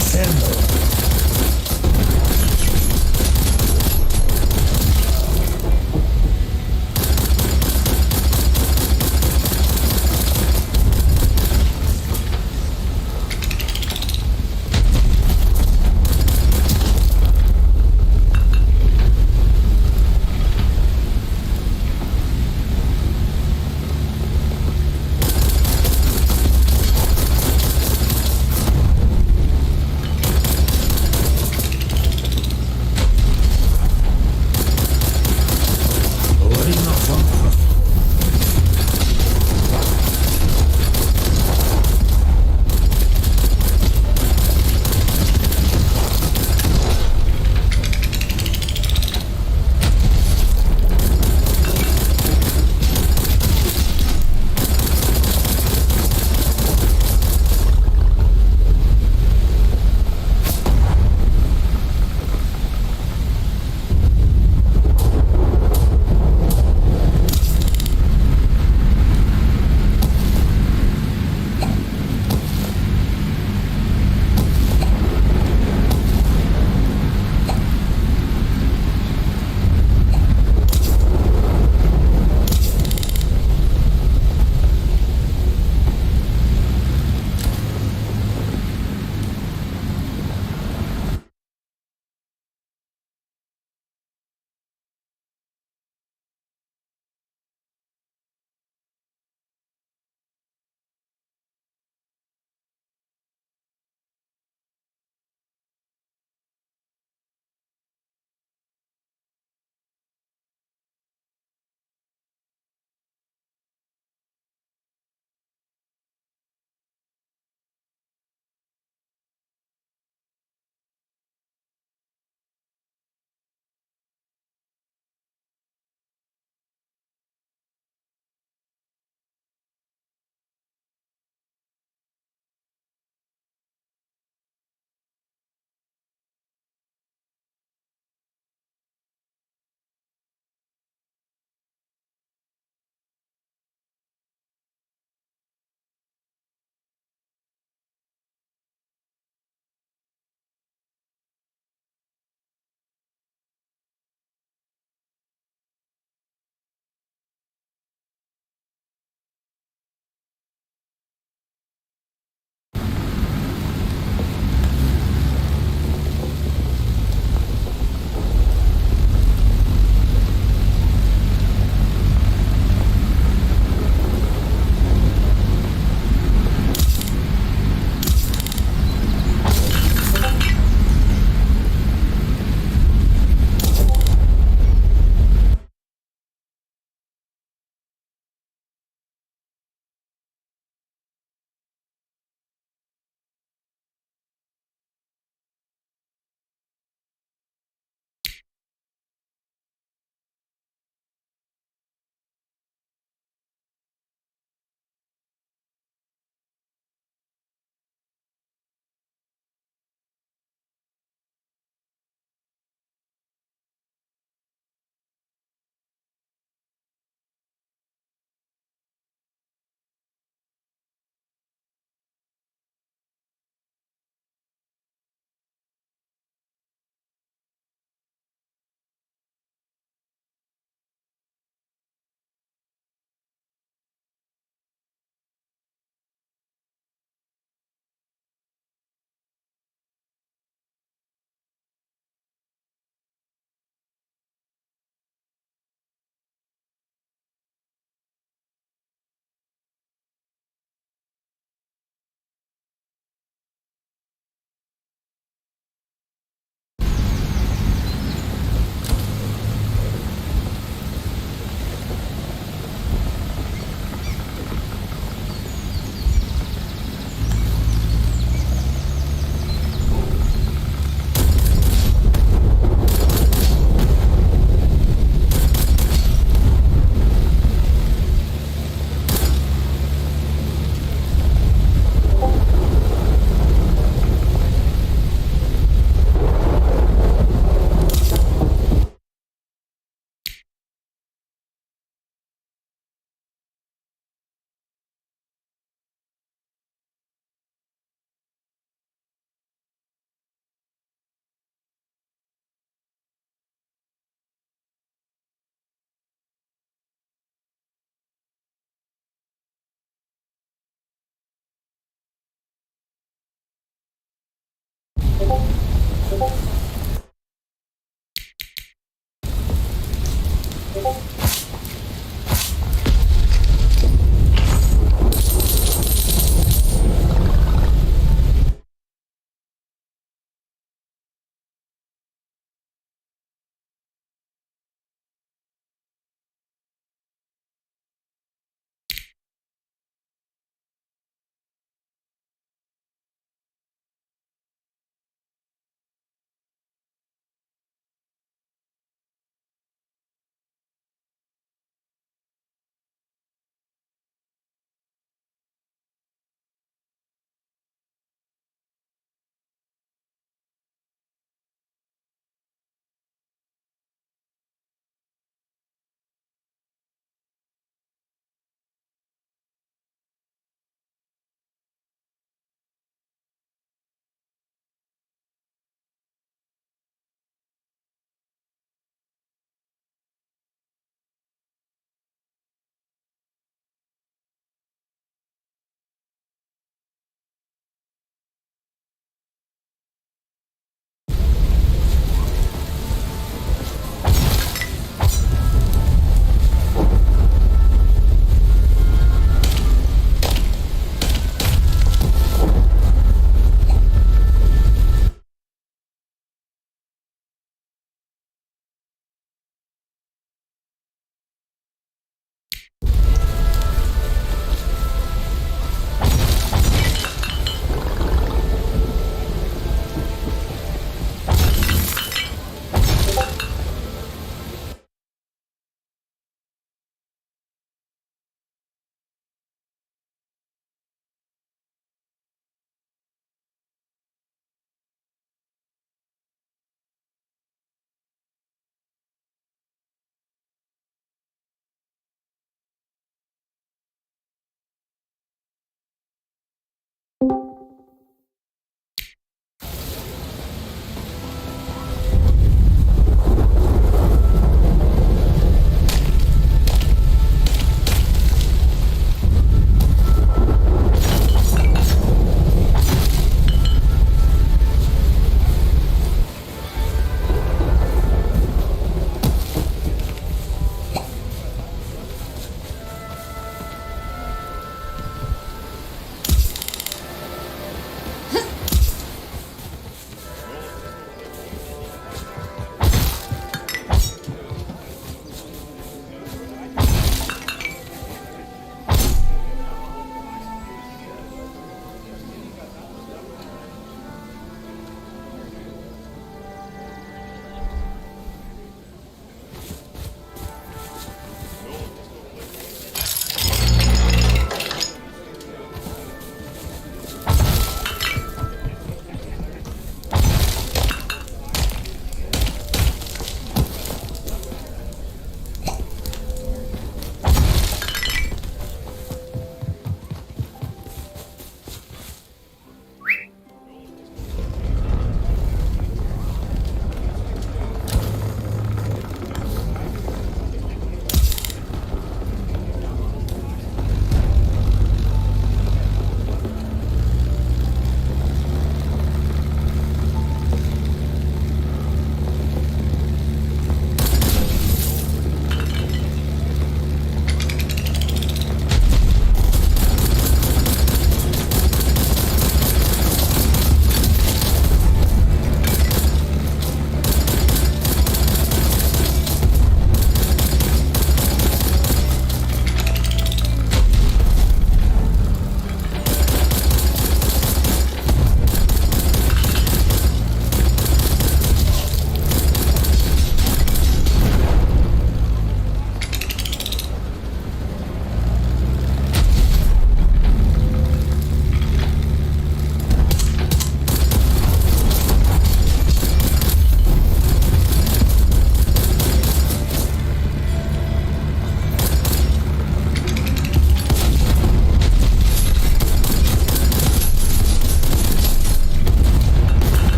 Defend.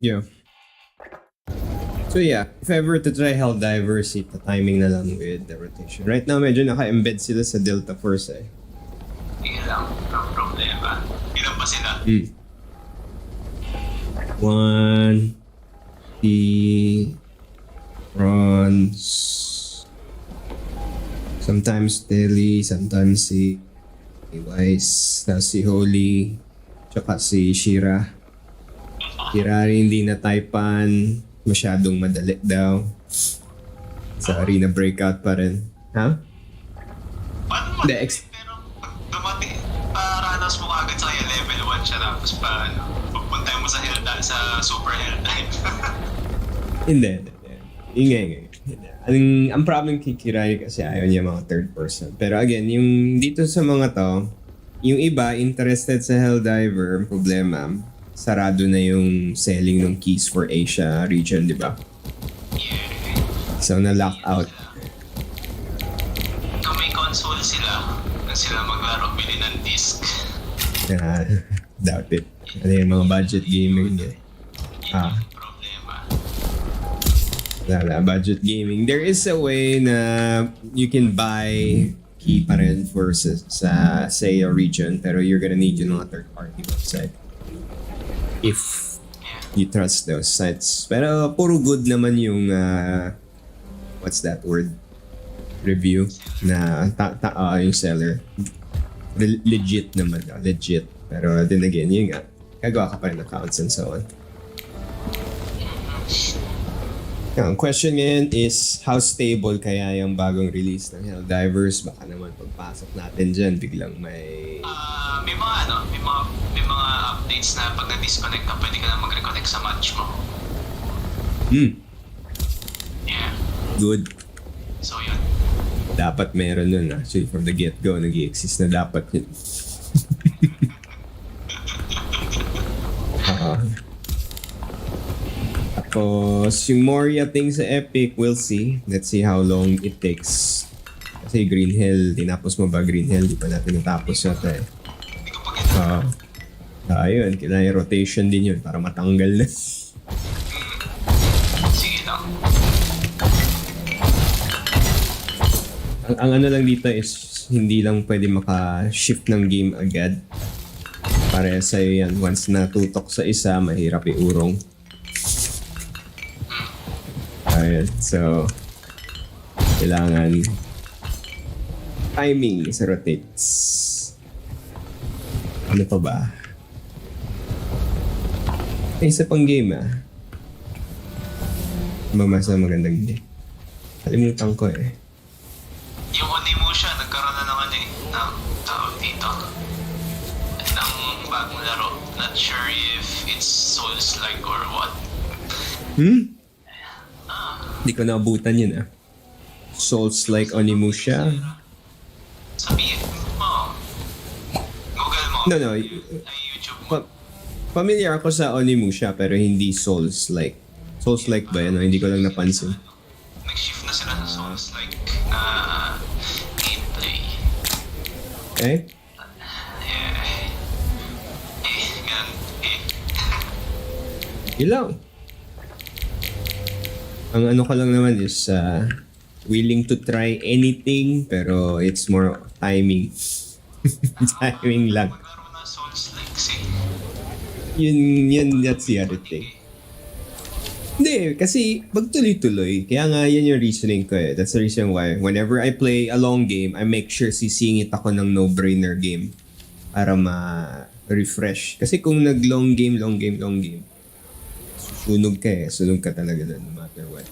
Yeah. So yeah, if ever to try Helldivers, the timing na lang with the rotation. Right now, medyo naka-embed sila sa Delta Force eh. Sige lang, ang problema. Ilan pa sila? 1, the Bronze, sometimes Telly, sometimes si Wise, tapos si Holy, tsaka si Shira. Hirari hindi na Taipan, masyadong madali daw. Sa arena breakout pa rin. Ha? Paano madali? Pero pag dumating, paranas mo agad sa kaya level 1 siya tapos pagpunta mo sa super hell dive. Hindi. Ingay. Ang problem kay Kirai kasi ayaw niya mga third person. Pero again, yung dito sa mga to, yung iba interested sa Helldiver, ang problema, sarado na yung selling ng keys for Asia region, di ba? Yeah. So na-lock out. Kung may console sila, kung sila maglaro, bili ng disc. Doubt it. Ano yung mga budget gaming niya? Budget gaming. There is a way na you can buy key pa rin for sa say a region, pero you're gonna need yung mga third party website if you trust those sites. Pero puro good naman yung what's that word? Review na yung seller. Legit naman. Legit. Pero then again, yun nga. Gagawa ka pa rin accounts and so on. Ang question ngayon is, how stable kaya yung bagong release ng Helldivers? Baka naman pagpasok natin dyan, biglang may... may mga updates na pag na-disconnect ka, pwede ka na mag-reconnect sa match mo. Yeah. Good. So yun. Dapat meron nun. Actually, from the get-go, nag-i-exist na dapat yun. Tapos, yung Moria thing sa Epic, we'll see. Let's see how long it takes. Kasi Green Hill, tinapos mo ba Green Hill? Di pa natin natapos yata eh. Hindi ko pa Ayun, kailangan rotation din yun para matanggal na. Sige lang. Ang ano lang dito is, hindi lang pwede maka-shift ng game agad. Para sa'yo yan, once natutok sa isa, mahirap iurong. Alright, so kailangan timing sa rotates. Ano pa ba? May isa pang game Mamasa magandang game. Kalimutan ko eh. Yung Onimusha, nagkaroon na ng ng tawag dito. Ng bagong laro. Not sure if it's Souls-like or what. Hindi ko naabutan yun Souls-like Onimusha. Sabihin mo. Google mo. No. Ay, YouTube mo. Familiar ako sa Onimusha pero hindi Souls-like. Souls-like ba yan? Hindi ko lang napansin. Nag-shift na sila sa Souls-like na gameplay. Okay? Ganun. Yun lang. Ang ano ka lang naman is willing to try anything pero it's more timing. Timing lang. Maglaro na Souls-like kasi. Yun, that's the other thing. Hindi, kasi magtuloy-tuloy. Kaya nga yan yung reasoning ko That's the reason why whenever I play a long game, I make sure sisingit ako ng no-brainer game para ma-refresh. Kasi kung nag-long game, sunog ka sunog ka talaga doon no matter what.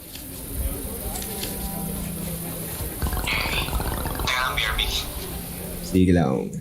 Teka lang, BRB. Sige lang.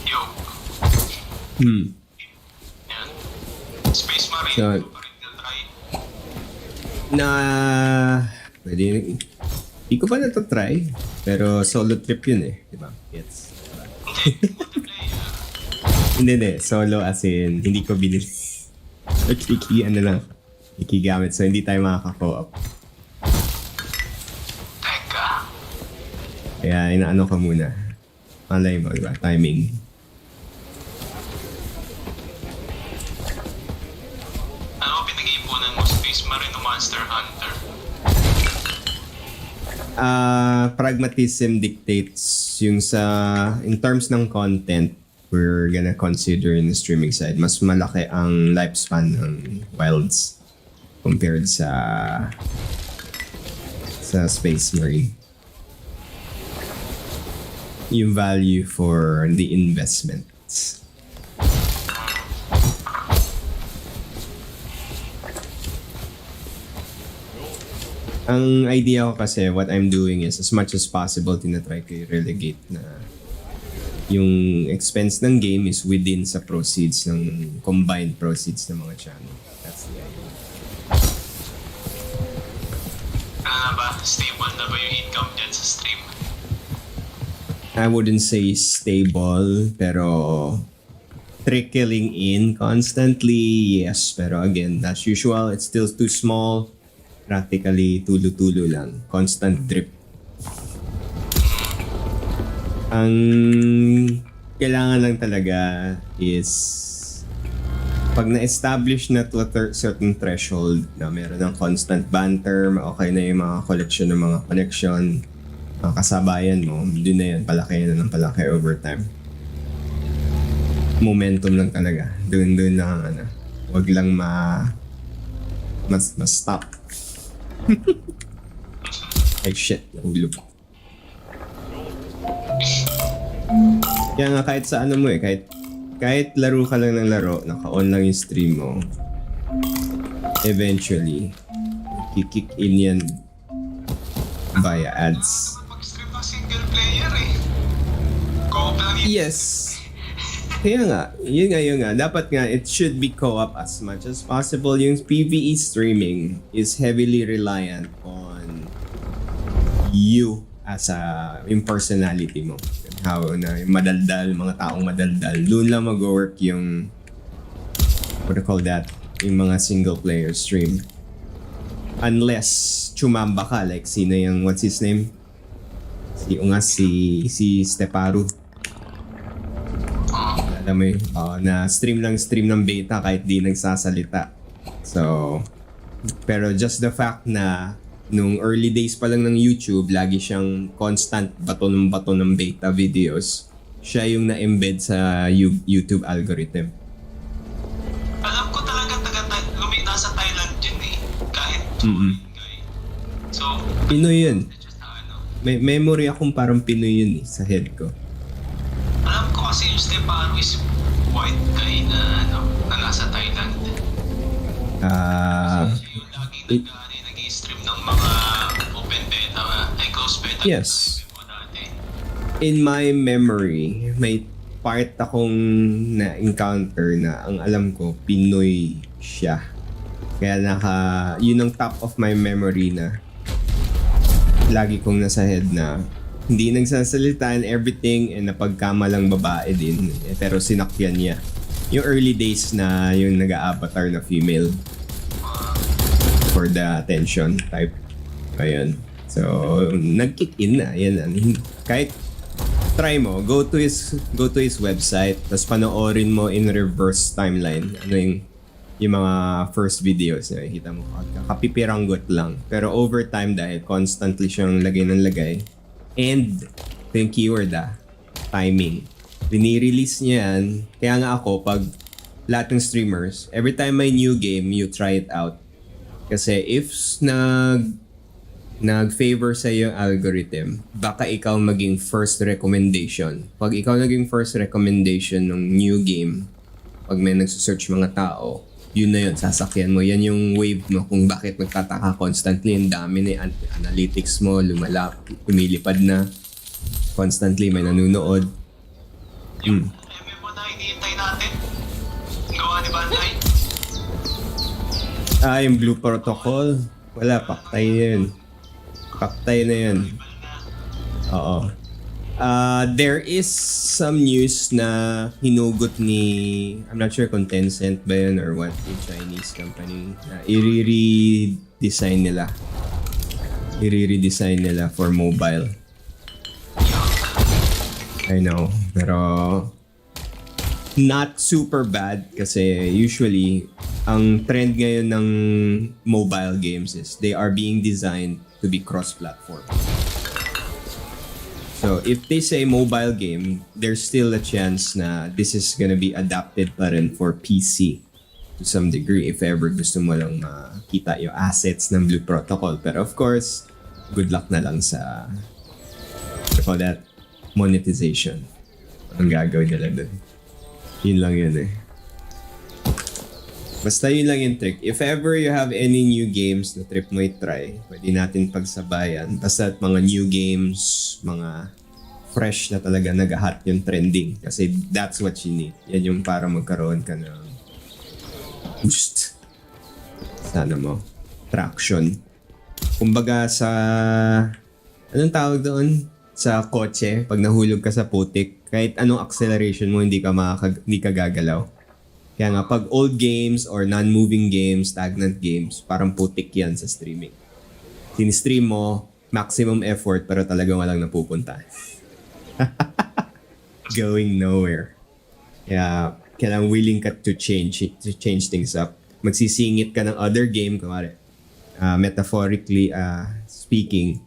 Yo. Hmm. Yan. Space Marine. So, Pa rin try. na pwede hindi ko pa natatry pero solo trip yun eh, di ba? Yes. Hindi, multiplayer. Hindi, solo as in hindi ko binili. Ano lang, ikigamit so hindi tayo makaka-co-op. Teka. Kaya inaano ka muna. Malay mo, diba? Timing. Ano pinag-iipunan mo? Space Marine o Monster Hunter? Pragmatism dictates yung in terms ng content we're gonna consider in the streaming side. Mas malaki ang lifespan ng Wilds compared sa Space Marine. Yung value for the investments. Ang idea ko kasi, what I'm doing is, as much as possible, tinatry ko i-relegate na yung expense ng game is within sa proceeds ng combined proceeds ng mga channel. That's the idea. Ano na ba? Stable na ba yung income dyan sa stream? I wouldn't say stable, pero trickling in constantly, yes. Pero again, as usual, it's still too small. Practically, tulo-tulo lang. Constant drip. Ang kailangan lang talaga is pag na-establish na to a certain threshold na meron ng constant banter, okay na yung mga collection ng mga connection, mga kasabayan mo, dun na yan, palaki na ng palaki over time. Momentum lang talaga. Dun lang, wag lang ma-stop. Ay shit, nahulog. Kaya nga kahit sa mo kahit laro ka lang ng laro, naka-on lang yung stream mo, eventually, kick in yan via ads. Mag-stream ng single player eh. Co-op lang yun. Yes. Kaya yun nga. Dapat nga, it should be co-op as much as possible. Yung PvE streaming is heavily reliant on you as yung personality mo. How na yung madaldal, mga taong madaldal. Doon lang mag-work yung, what do you call that? Yung mga single player stream. Unless chumamba ka, like sino yung, what's his name? Si Steparu. Alam mo yun, na stream ng beta kahit di nagsasalita. So, pero just the fact na nung early days pa lang ng YouTube, lagi siyang constant bato ng beta videos. Siya yung na-embed sa YouTube algorithm. Alam ko talaga nasa Thailand yun eh. Kahit guy. So, Pinoy yun. just May memory akong parang Pinoy yun sa head ko. alam ko kasi yung Stefano is white guy na nasa Thailand. Siya yung laging nag-i-stream ng mga open beta, closed beta. Yes. Dati. In my memory, may part akong na-encounter na ang alam ko, Pinoy siya. Kaya yun ang top of my memory na lagi kong nasa head na hindi nagsasalita and everything and napagkamalang babae din. Pero sinakyan niya. Yung early days na yung nag-a-avatar na female for the attention type. Ayun. So, nag-kick in na. Yan. Kahit try mo, go to his website, tapos panoorin mo in reverse timeline. Yung mga first videos niya, kita mo, kapipiranggot lang. Pero over time, dahil constantly siyang lagay ng lagay, and yung keyword timing. Binirelease niya yan. Kaya nga ako, pag lahat ng streamers, every time may new game, you try it out. Kasi if nag-favor sa yung algorithm, baka ikaw maging first recommendation. Pag ikaw naging first recommendation ng new game, pag may nagsusearch mga tao, yun na yun, sasakyan mo. Yan yung wave mo kung bakit magtataka constantly. Ang dami na analytics mo, lumilipad na. Constantly may nanonood. Yung MMO na hinihintay natin. Gawa ni Bandai. Yung Blue Protocol. Wala, paktay na yun. Paktay na yun. Oo. There is some news na hinugot ni, I'm not sure kung Tencent ba yun or what, yung Chinese company, na i-redesign nila for mobile. I know, pero not super bad kasi usually ang trend ngayon ng mobile games is they are being designed to be cross-platform. So if they say mobile game, there's still a chance na this is gonna be adapted pa rin for PC to some degree if ever gusto mo lang makita yung assets ng Blue Protocol. Pero of course, good luck na lang sa what do you call that? Monetization. Ang gagawin nila dun. Yun lang yun eh. Basta yun lang yung trick. If ever you have any new games na trip mo i-try, pwede natin pagsabayan. Basta mga new games, mga fresh na talaga nag-hot yung trending. Kasi that's what you need. Yan yung para magkaroon ka ng boost. Sana mo. Traction. Kumbaga sa... Anong tawag doon? Sa kotse, pag nahulog ka sa putik, kahit anong acceleration mo, hindi ka gagalaw. Kaya nga, pag old games or non-moving games, stagnant games, parang putik yan sa streaming. Sinistream mo, maximum effort, pero talagang walang napupunta. Going nowhere. Kaya, kailangan willing ka to change things up. Magsisingit ka ng other game, kumari, metaphorically speaking,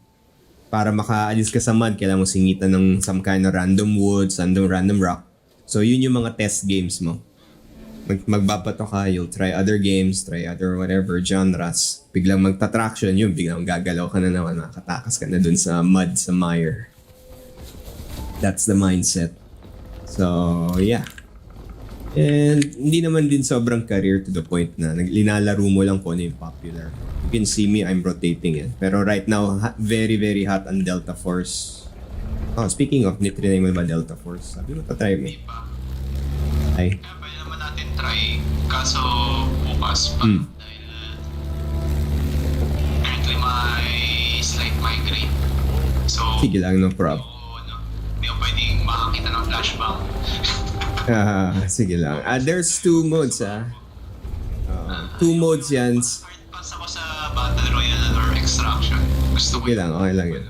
para makaalis ka sa mud, kailangan mo singitan ng some kind of random wood, random rock. So, yun yung mga test games mo. Magbabato ka, you'll try other games, try other whatever genres. Biglang magta-traction yun, biglang gagalaw ka na naman, makatakas ka na dun sa mud, sa mire. That's the mindset. So, yeah. And hindi naman din sobrang career to the point na linalaro mo lang kung ano yung popular. You can see me, I'm rotating it. Pero right now, very, very hot on Delta Force. Oh, speaking of, nitrinay mo ba Delta Force? Sabi mo, try mo. Ay. Kaya pwede naman natin try. Kaso bukas pa. Dahil currently may slight migraine. So, sige lang, no problem. Hindi ko pwedeng makakita ng flashbang. Sige lang. There's two modes, two modes yan. Pass ako sa Battle Royale or Extraction. Gusto ko Okay lang, okay lang yun.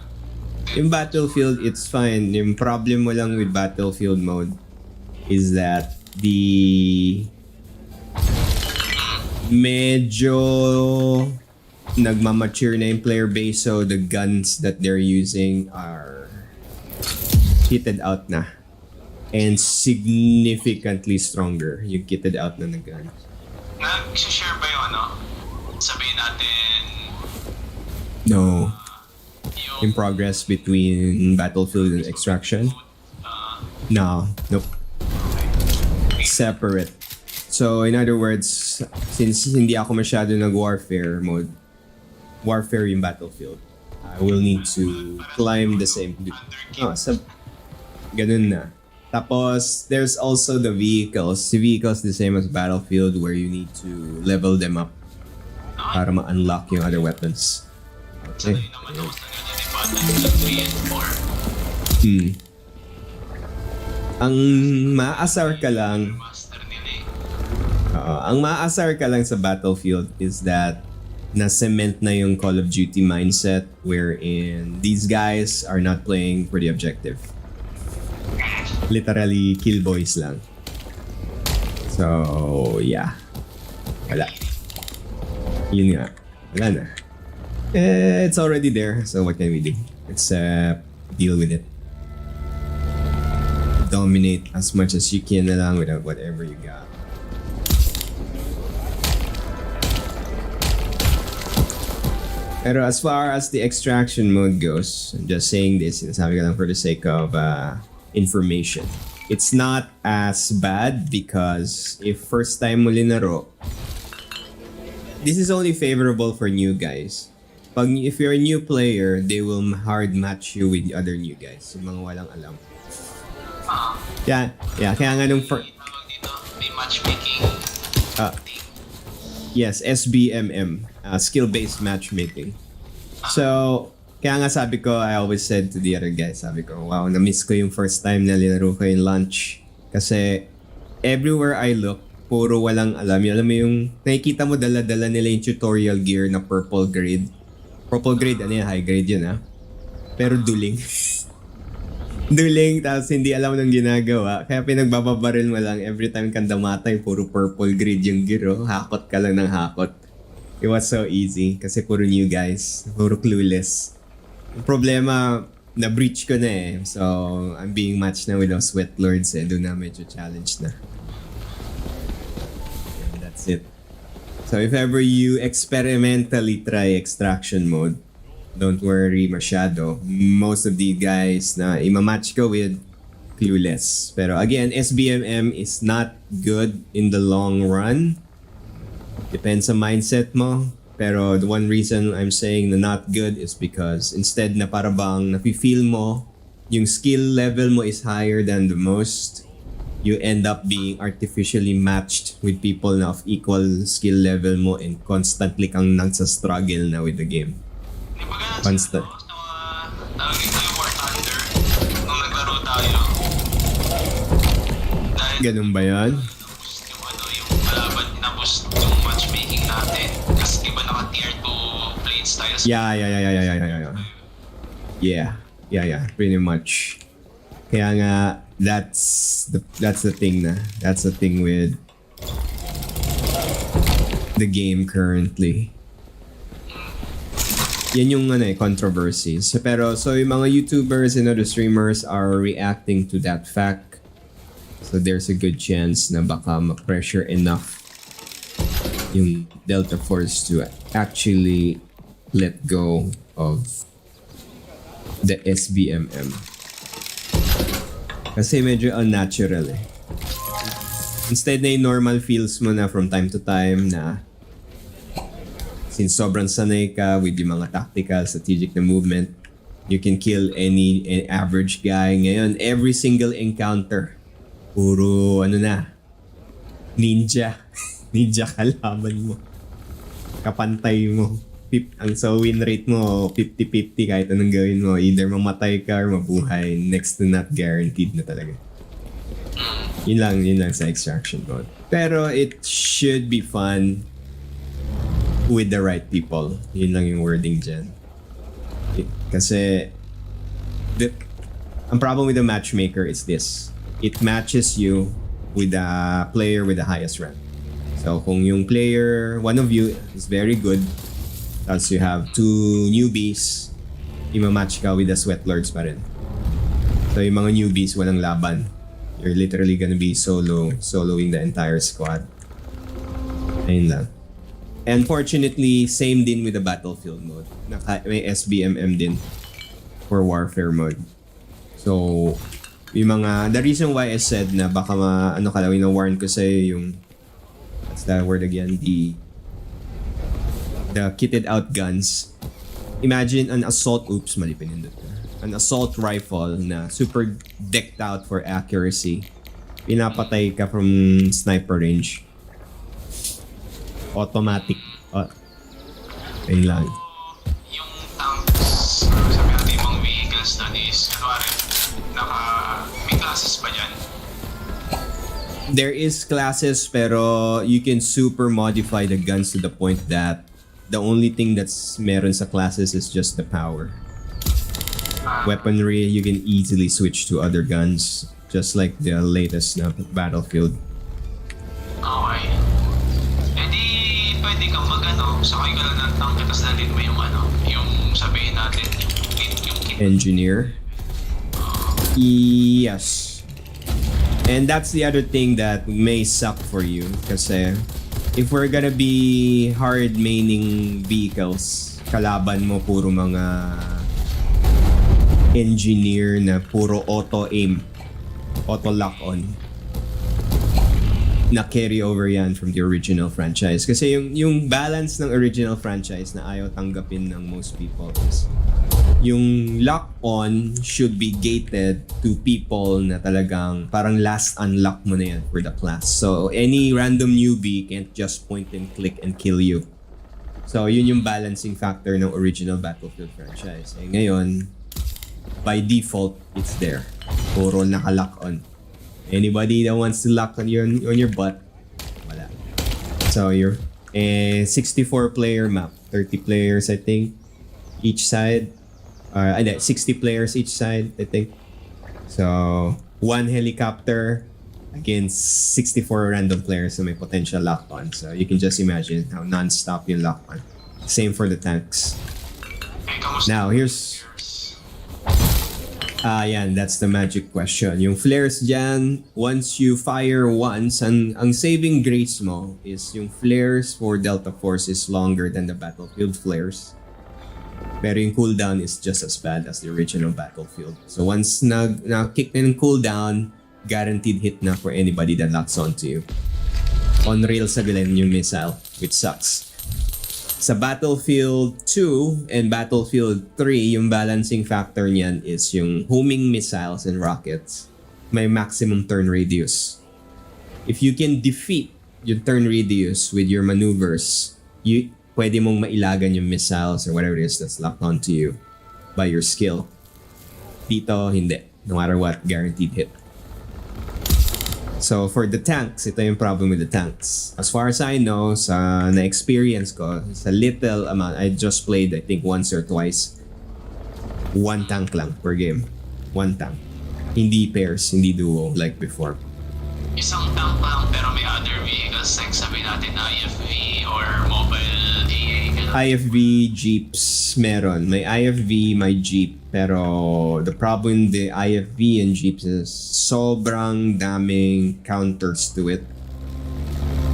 Yung Battlefield, it's fine. Yung problem mo lang with Battlefield mode is that medyo nagmamature na yung player base, so the guns that they're using are kitted out na. And significantly stronger yung kitted out na guns. Nag-share ba yung sabihin natin No. In progress between Battlefield and Extraction? No. Nope. Separate. So, in other words, since hindi ako masyado nag-warfare mode, warfare yung Battlefield, I will need to climb the same... ganun na. Tapos, there's also the vehicles. The vehicles the same as Battlefield where you need to level them up para ma-unlock yung other weapons. Okay. Ang maasar ka lang sa Battlefield is that na-cement na yung Call of Duty mindset wherein these guys are not playing for the objective. Literally kill boys lang. So, yeah. Wala. Yun nga. Wala na. It's already there, so what can we do? Let's deal with it. Dominate as much as you can na lang with whatever you got. Pero as far as the extraction mode goes, I'm just saying this, sinasabi ko lang for the sake of information. It's not as bad because if first time mo linaro, this is only favorable for new guys. If you're a new player, they will hard match you with the other new guys. Yung mga walang alam. Kaya nga nung Tawag dito, may matchmaking thing. yes, SBMM, skill-based matchmaking. So, kaya nga sabi ko, I always said to the other guys, sabi ko, wow, na-miss ko yung first time na linaro ko yung lunch. Kasi, everywhere I look, puro walang alam. Alam mo yung, nakikita mo dala-dala nila yung tutorial gear na purple grade. Purple grade, ano yan? High grade yun, ha? Pero duling. Duling, tapos hindi alam ng ginagawa. Kaya pinagbababaril mo lang, every time kang damatay, puro purple grade yung gear, oh. Hakot ka lang ng hakot. It was so easy, kasi puro new guys. Puro clueless. Yung problema, na-breach ko na eh. So, I'm being matched na with those sweat lords eh. Doon na medyo challenge na. And that's it. So if ever you experimentally try extraction mode, don't worry masyado. Most of the guys na imamatch ko with, clueless. Pero again, SBMM is not good in the long run. Depends sa mindset mo. Pero the one reason I'm saying na not good is because instead na para bang nafe-feel mo yung skill level mo is higher than the most, you end up being artificially matched with people na of equal skill level mo and constantly kang nagsa-struggle na with the game. Di ba ganun Constant. sa tawag dito yung War Thunder nung naglaro tayo? Dahil Ganun ba yan? na-boost yung yung kalaban, na-boost yung matchmaking natin. Kasi di ba naka-tier 2 blades tayo? Yeah, pretty much. Kaya nga, that's the thing na. That's the thing with the game currently. Yan yung controversies. Pero so yung mga YouTubers and other streamers are reacting to that fact. So there's a good chance na baka ma-pressure enough yung Delta Force to actually let go of the SBMM. Kasi medyo unnatural eh. Instead na yung normal feels mo na from time to time na since sobrang sanay ka with yung mga tactical, strategic na movement, you can kill any average guy. Ngayon, every single encounter, puro ninja. Ninja kalaban mo. Kapantay mo. So win rate mo 50-50 kahit anong gawin mo. Either mamatay ka or mabuhay. Next to not guaranteed na talaga. Yun lang sa extraction mode. Pero it should be fun with the right people. Yun lang yung wording dyan. Kasi ang problem with the matchmaker is this. It matches you with the player with the highest rank. So kung yung player, one of you is very good, tapos you have two newbies, ima-match ka with the sweat lords pa rin. So yung mga newbies, walang laban. You're literally gonna be soloing the entire squad. Ayun lang. Unfortunately, same din with the battlefield mode. May SBMM din for warfare mode. So, yung the reason why I said na baka warn ko sa'yo yung, what's that word again? The kitted out guns. Imagine an assault, an assault rifle na super decked out for accuracy. Pinapatay ka from sniper range. Automatic. Ayun lang. Yung tanks, sabi natin yung mga vehicles na is, may classes pa dyan. There is classes pero you can super modify the guns to the point that the only thing that's meron sa classes is just the power. Weaponry, you can easily switch to other guns, just like the latest na Battlefield. Okay. Eh di, pwede kang sakay ka lang ng tank, tapos dalhin mo yung sabihin natin, yung kit. Engineer? Yes. And that's the other thing that may suck for you kasi if we're gonna be hard maining vehicles, kalaban mo puro mga engineer na puro auto aim, auto lock on. na carry over yan from the original franchise. Kasi yung balance ng original franchise na ayaw tanggapin ng most people is yung lock-on should be gated to people na talagang parang last unlock mo na yan for the class. So any random newbie can't just point and click and kill you. So yun yung balancing factor ng original Battlefield franchise. Eh ngayon, by default, it's there. Puro naka-lock on. Anybody that wants to lock on your butt, wala. So you're a 64 player map, 30 players I think each side. 60 players each side I think. So one helicopter against 64 random players na may potential lock on. So you can just imagine how non-stop yung lock on. Same for the tanks. Now here's yan, that's the magic question. Yung flares dyan, once you fire once, ang saving grace mo is yung flares for Delta Force is longer than the Battlefield flares. Pero yung cooldown is just as bad as the original Battlefield. So once na-kick na yung cooldown, guaranteed hit na for anybody that locks onto you. On rail sa galen yung missile, which sucks. Sa Battlefield 2 and Battlefield 3, yung balancing factor niyan is yung homing missiles and rockets may maximum turn radius. If you can defeat yung turn radius with your maneuvers, pwede mong mailagan yung missiles or whatever it is that's locked onto you by your skill. Dito, hindi. No matter what, guaranteed hit. So for the tanks, ito yung problem with the tanks. As far as I know, sa na-experience ko, sa little amount, I just played I think once or twice. One tank lang per game. One tank. Hindi pairs, hindi duo like before. Isang tank lang pero may other vehicles like sabi natin IFV or mobile AA. IFV, jeeps, meron. May IFV, may jeep. Pero the problem with the IFV and jeeps is sobrang daming counters to it.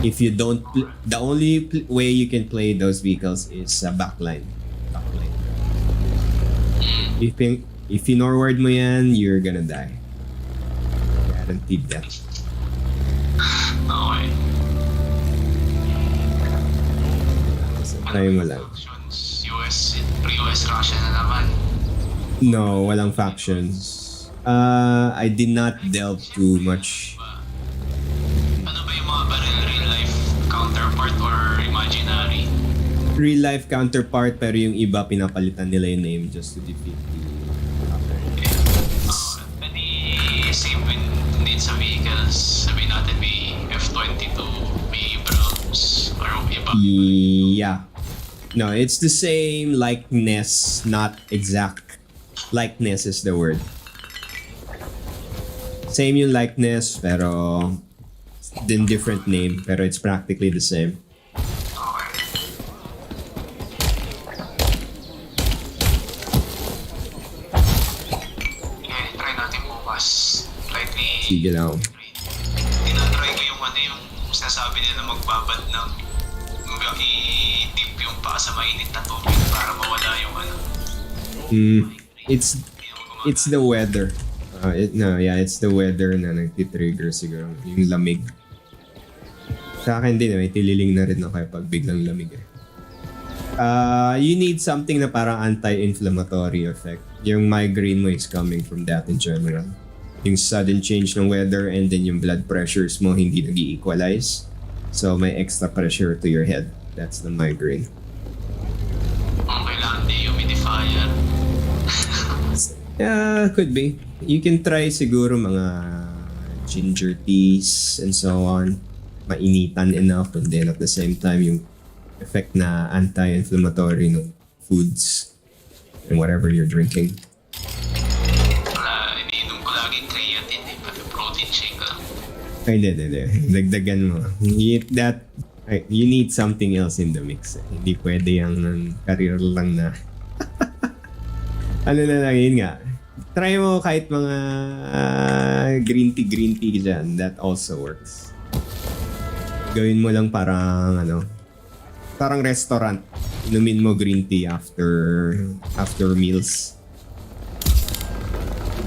If you don't, the only way you can play those vehicles is backline. If you norward mo yan, you're gonna die. Guaranteed death. Okay. Try mo lang. US Russia na naman. No, walang factions. I did not delve too much. Ano ba yung mga baril real life counterpart or imaginary? Real life counterpart pero yung iba pinapalitan nila yung name just to defeat the Pwede same din sa vehicles. Sabihin natin may F-22, may Browns, or iba. Yeah. No, it's the same likeness, not exact. Likeness is the word. Same yung likeness, pero then different name, pero it's practically the same. Okay, try natin bukas. Slightly... Sige lang. Tinatry ko yung yung sinasabi nila magbabad ng i-dip yung paa sa mainit na tubig para mawala yung It's the weather. It's the weather na nagtitrigger siguro. Yung lamig. Sa akin din, may tililing na rin ako kapag biglang lamig eh. You need something na parang anti-inflammatory effect. Yung migraine mo is coming from that in general. Yung sudden change ng weather and then yung blood pressures mo hindi nag-equalize. So may extra pressure to your head. That's the migraine. Kailangan dehumidifier. Yeah, could be. You can try siguro mga ginger teas and so on. Mainitan enough and then at the same time yung effect na anti-inflammatory ng foods and whatever you're drinking. Iniinom ko lagi creatine pati protein shake lang. Ay, hindi. Dagdagan mo. You need something else in the mix. Hindi pwede yung career lang na ano na lang yun nga. Try mo kahit mga green tea dyan. That also works. Gawin mo lang parang parang restaurant. Inumin mo green tea after meals.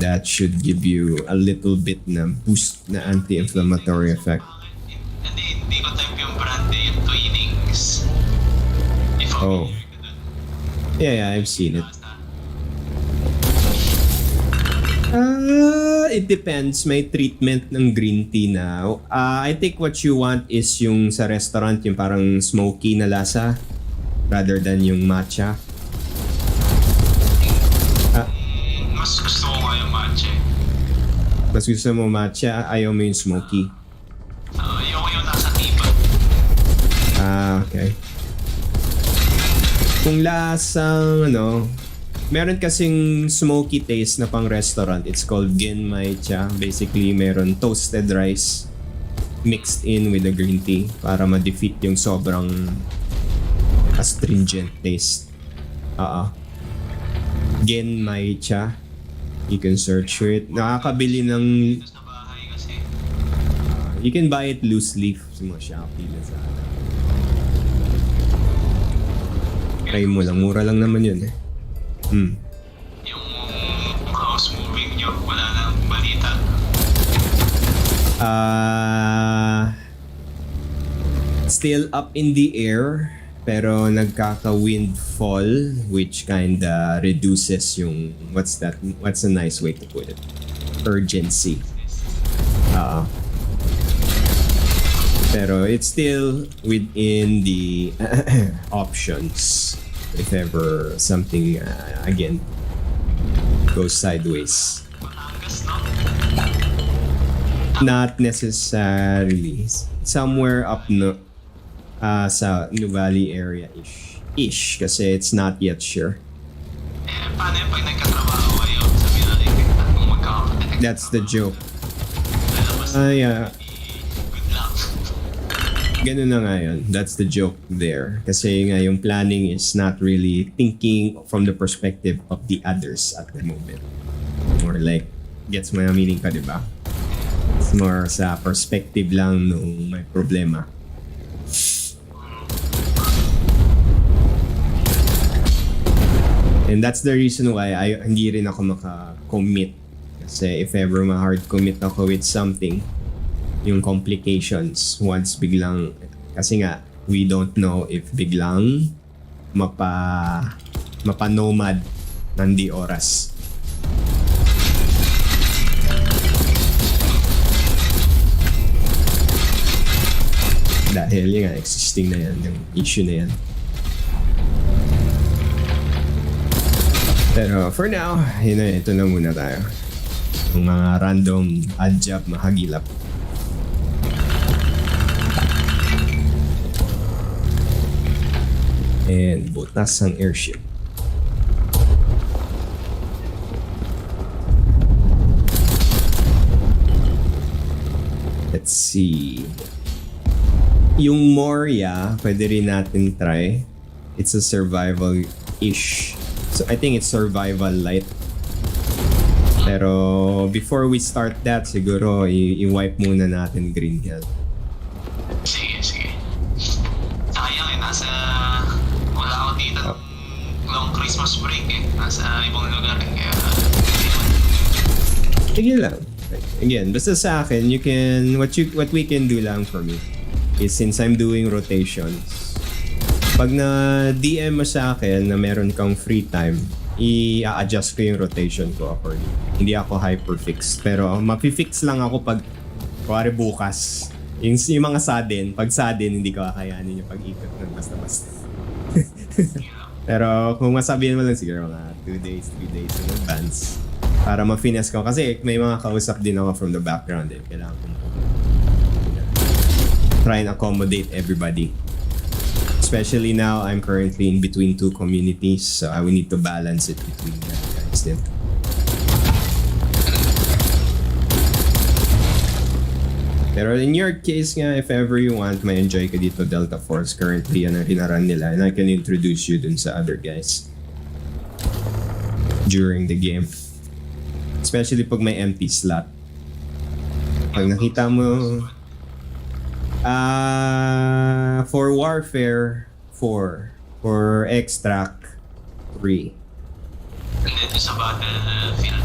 That should give you a little bit na boost na anti-inflammatory effect. Oh. Yeah, I've seen it. It depends. May treatment ng green tea na. I think what you want is yung sa restaurant, yung parang smoky na lasa rather than yung matcha. Mas gusto ko nga yung matcha. Mas gusto mo matcha, ayaw mo yung smoky. Ayoko yung nasa tipa. Okay. Kung lasang meron kasing smoky taste na pang restaurant. It's called genmai cha. Basically, meron toasted rice mixed in with the green tea para ma-defeat yung sobrang astringent taste. Genmai cha. You can search for it. Nakakabili ng... Sa bahay kasi. You can buy it loose leaf sa mga Shopee na sa try mo lang. Mura lang naman yun eh. Yung house moving nyo, wala nang balita. Still up in the air, pero nagkaka-windfall, which kinda reduces yung, what's a nice way to put it? Urgency. Pero it's still within the options if ever something again goes sideways. Batangas, no? Not necessarily. Somewhere up sa Nuvali area ish kasi it's not yet sure. Paano yung pag nagkatrabaho kayo? Sabi natin kung magkakakatect. That's the joke. Yeah. Good luck. Ganun na nga yun. That's the joke there. Kasi nga yung planning is not really thinking from the perspective of the others at the moment. Or like, gets mo yung meaning ka, di ba? It's more sa perspective lang nung may problema. And that's the reason why hindi rin ako maka-commit. Kasi if ever ma-hard commit ako with something, yung complications once biglang, kasi nga we don't know if biglang mapa-nomad ng di oras. Dahil yung existing na yan, yung issue na yan. Pero for now, ito na muna tayo. Yung mga random odd job mahagilap. And butas ang airship. Let's see. Yung Moria, pwede rin natin try. It's a survival-ish. So I think it's survival light. Pero before we start that, siguro i-wipe muna natin Green Hill. Sige. Sayang wala ako dito long Christmas break eh. Nasa ibang lugar eh. Kaya, sige lang. Again, basta sa akin, you can, what we can do lang for me is since I'm doing rotations, pag na DM mo sa akin na meron kang free time, i-adjust ko yung rotation ko according. Hindi ako hyperfix. Pero mapi-fix lang ako pag kuwari bukas. Yung mga sudden, pag sudden, hindi ko kakayanin yung pag-ikot ng basta-basta. Pero kung masabihin mo lang siguro mga 2 days, 3 days in advance para ma-finesse ko. Kasi may mga kausap din ako from the background eh. Kailangan ko try and accommodate everybody. Especially now, I'm currently in between 2 communities, so I will need to balance it between them guys din. Pero in your case nga, if ever you want, may enjoy ka dito Delta Force. Currently, yan ang hinaran nila, and I can introduce you dun sa other guys during the game. Especially pag may empty slot. Pag nakita mo... for Warfare, 4. For Extract, 3. and then sa Battlefield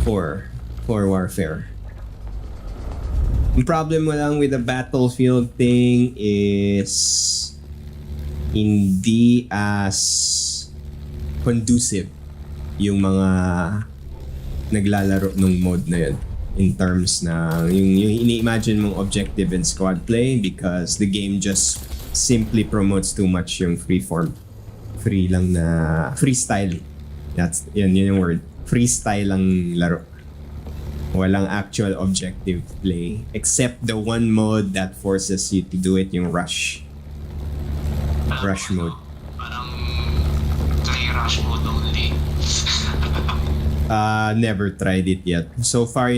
4. For Warfare. Yung problem mo lang with the Battlefield thing is hindi as conducive yung mga naglalaro ng mode na yun in terms na yung ini-imagine mong objective and squad play, because the game just simply promotes too much yung freeform. Freestyle. That's yun yung word. Freestyle ang laro. Walang actual objective play except the one mode that forces you to do it, yung rush mode. Parang try rush mode only. Never tried it yet. So far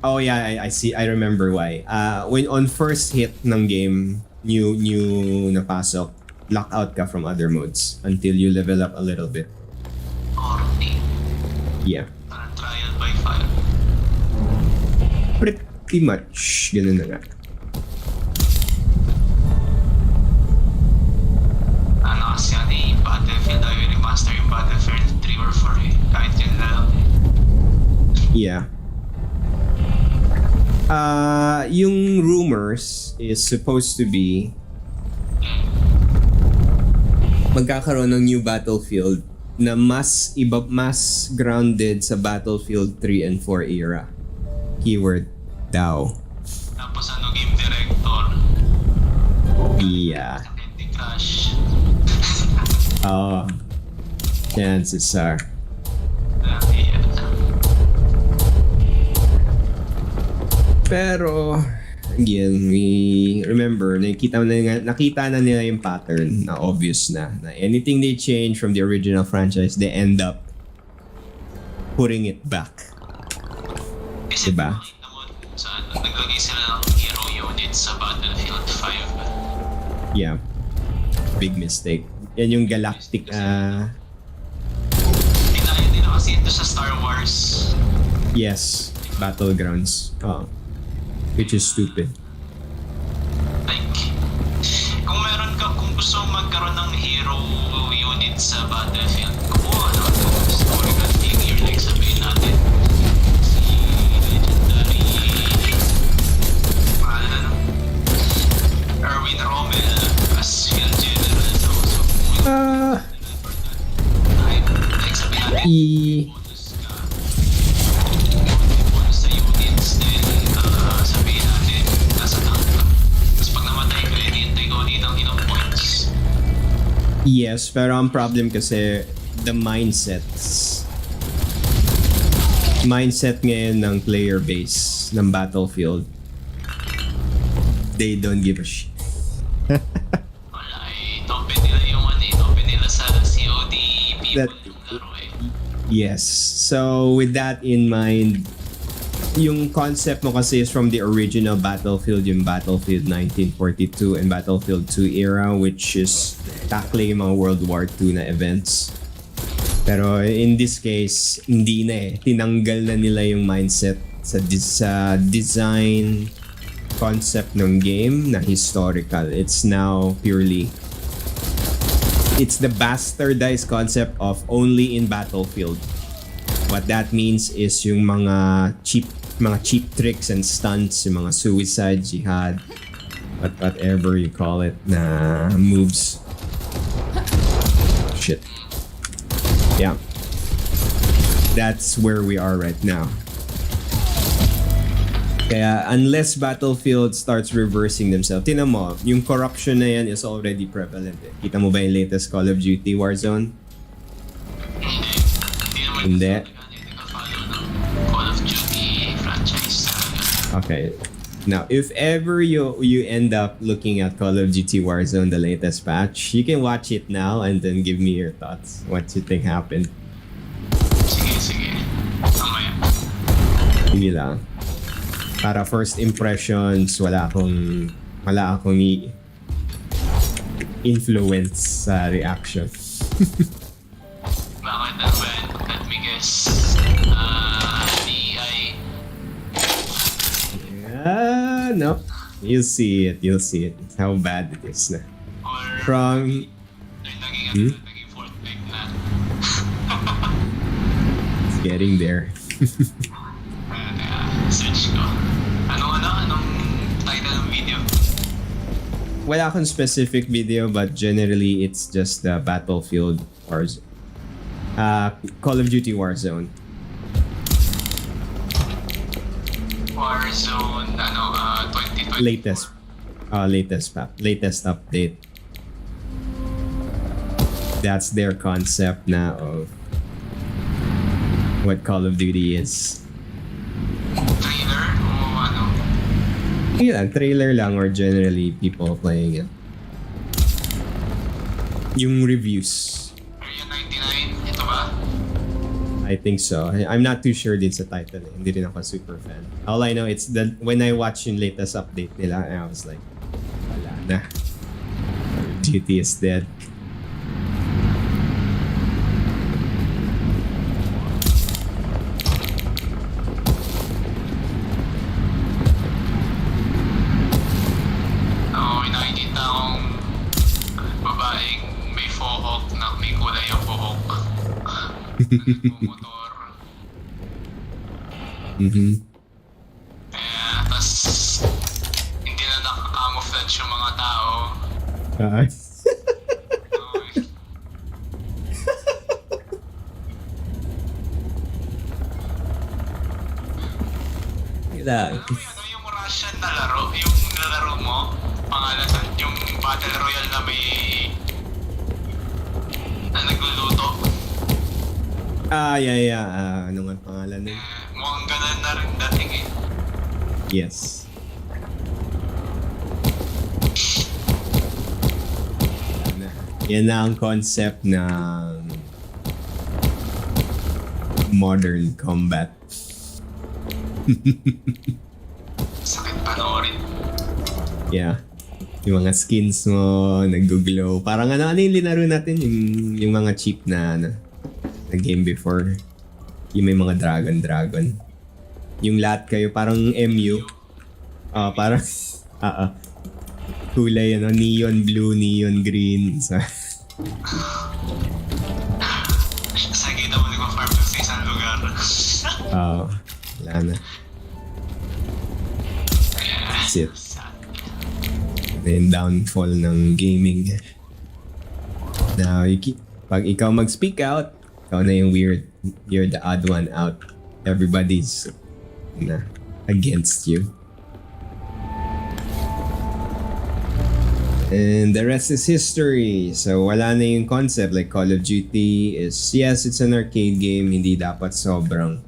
oh yeah, I see. I remember why. When on first hit ng game, new napasok, lock out ka from other modes until you level up a little bit. RT. Yeah. Parang trial by fire. Pretty much. Ganun na nga. Ano kasi yan eh, Battlefield ay remaster yung Battlefield 3 or 4 eh. Kahit yun na lang. Yeah. Yung rumors is supposed to be magkakaroon ng new Battlefield na mas grounded sa Battlefield 3 and 4 era. Keyword daw. Tapos ano, game director. Yeah. Candy Crush. Oh. Chances are. Yeah. Pero again, we remember nakita na nila yung pattern na obvious na anything they change from the original franchise, they end up putting it back. Kasi diba? nakita mo sa naglagay sila ng hero units sa Battlefield 5. Yeah. Big mistake. Yan yung galactic Dinayan nila kasi ito sa Star Wars. yes, Battlegrounds. Oh. Which is stupid. Like, kung gusto mong magkaroon ng hero unit sa Battlefield, kumuha na historical figure, like sabihin natin si legendary Erwin Rommel as field general. Like sabihin natin bonus ka, bonus sa units, then sabihin natin nasa tank ka. Tapos pag namatay ka, hinihintay ko ng ilang points. Yes, pero ang problem kasi the mindset ngayon ng player base ng Battlefield, they don't give a shit. Wala eh, tope nila yung tope nila sa COD people yung laro eh. Yes. So with that in mind, yung concept mo kasi is from the original Battlefield, yung Battlefield 1942 and Battlefield 2 era, which is tackling mga World War II na events. Pero in this case, hindi na eh. Tinanggal na nila yung mindset sa design concept ng game na historical. It's now purely, it's the bastardized concept of only in Battlefield. What that means is yung mga cheap tricks and stunts, yung mga suicide, jihad, whatever you call it, na moves. Shit. Yeah. That's where we are right now. Kaya unless Battlefield starts reversing themselves, tinan mo, yung corruption na yan is already prevalent eh. Kita mo ba yung latest Call of Duty Warzone? Hindi. Call of Duty franchise. Okay. Now, if ever you end up looking at Call of Duty Warzone, the latest patch, you can watch it now and then give me your thoughts. What you think happened? Sige. Mamaya. Hindi lang. Para first impressions, wala akong influence sa reaction. Bakit ano ba yan? Let me guess. DI. No. You'll see it. How bad it is na. Or From... naging fourth pick na. It's getting there. Search ko. Anong title ng video? wala akong specific video, but generally it's just the Battlefield Warzone. Call of Duty Warzone. Warzone, 2020. Latest update. That's their concept na of what Call of Duty is. Trailer o ano? Yeah, trailer lang or generally people playing it. Yung reviews. Area 99, ito ba? I think so. I'm not too sure din sa title. Hindi rin ako super fan. All I know, it's that when I watched yung latest update nila, I was like, wala na. Call of Duty is dead. Oo, nakikita akong babaeng may fohawk na may kulay ang buhok. Motor. Tas hindi na nakacamouflage yung mga tao. Okay. Alam mo yun, yung Russian na laro, yung nalaro mo, pangalan nun, yung Battle Royale na may na nagluluto. Yeah. Ano nga pangalan nun? Mukhang ganun na rin dating eh. Yes. Yan na ang concept ng modern combat. Sakit panoorin. Yeah. Yung mga skins mo, nag-glow. Parang ano yung linaro natin? Yung mga cheap na game before. Yung may mga dragon. Yung lahat kayo, parang MU. Parang, kulay, neon blue, neon green. So, Sige daw nag-farm sa isang lugar. wala na. That's it. Then downfall ng gaming. Now, pag ikaw mag-speak out, ikaw na yung weird. You're the odd one out. Everybody's against you. And the rest is history. So wala na yung concept like Call of Duty is, yes, it's an arcade game. Hindi dapat sobrang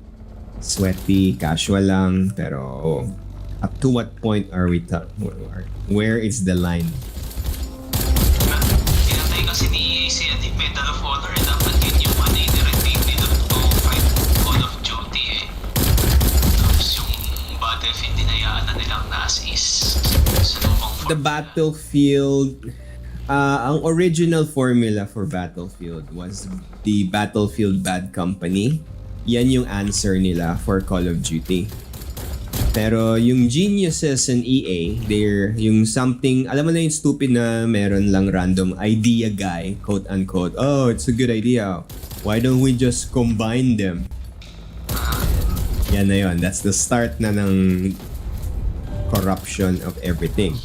sweaty, casual lang. Pero up to what point are we where is the line? Tinatay kasi ni EA si Medal of Honor. Dapat yun yung i-retain nila to fight Call of Duty eh. Tapos yung Battlefield dinayaan na nilang NAS sa lubang The Battlefield, ang original formula for Battlefield was the Battlefield Bad Company. Yan yung answer nila for Call of Duty. Pero yung geniuses in EA, they're yung something, alam mo na yung stupid na meron lang random idea guy, quote unquote, oh, it's a good idea. Why don't we just combine them? Yan na yun. That's the start na ng corruption of everything.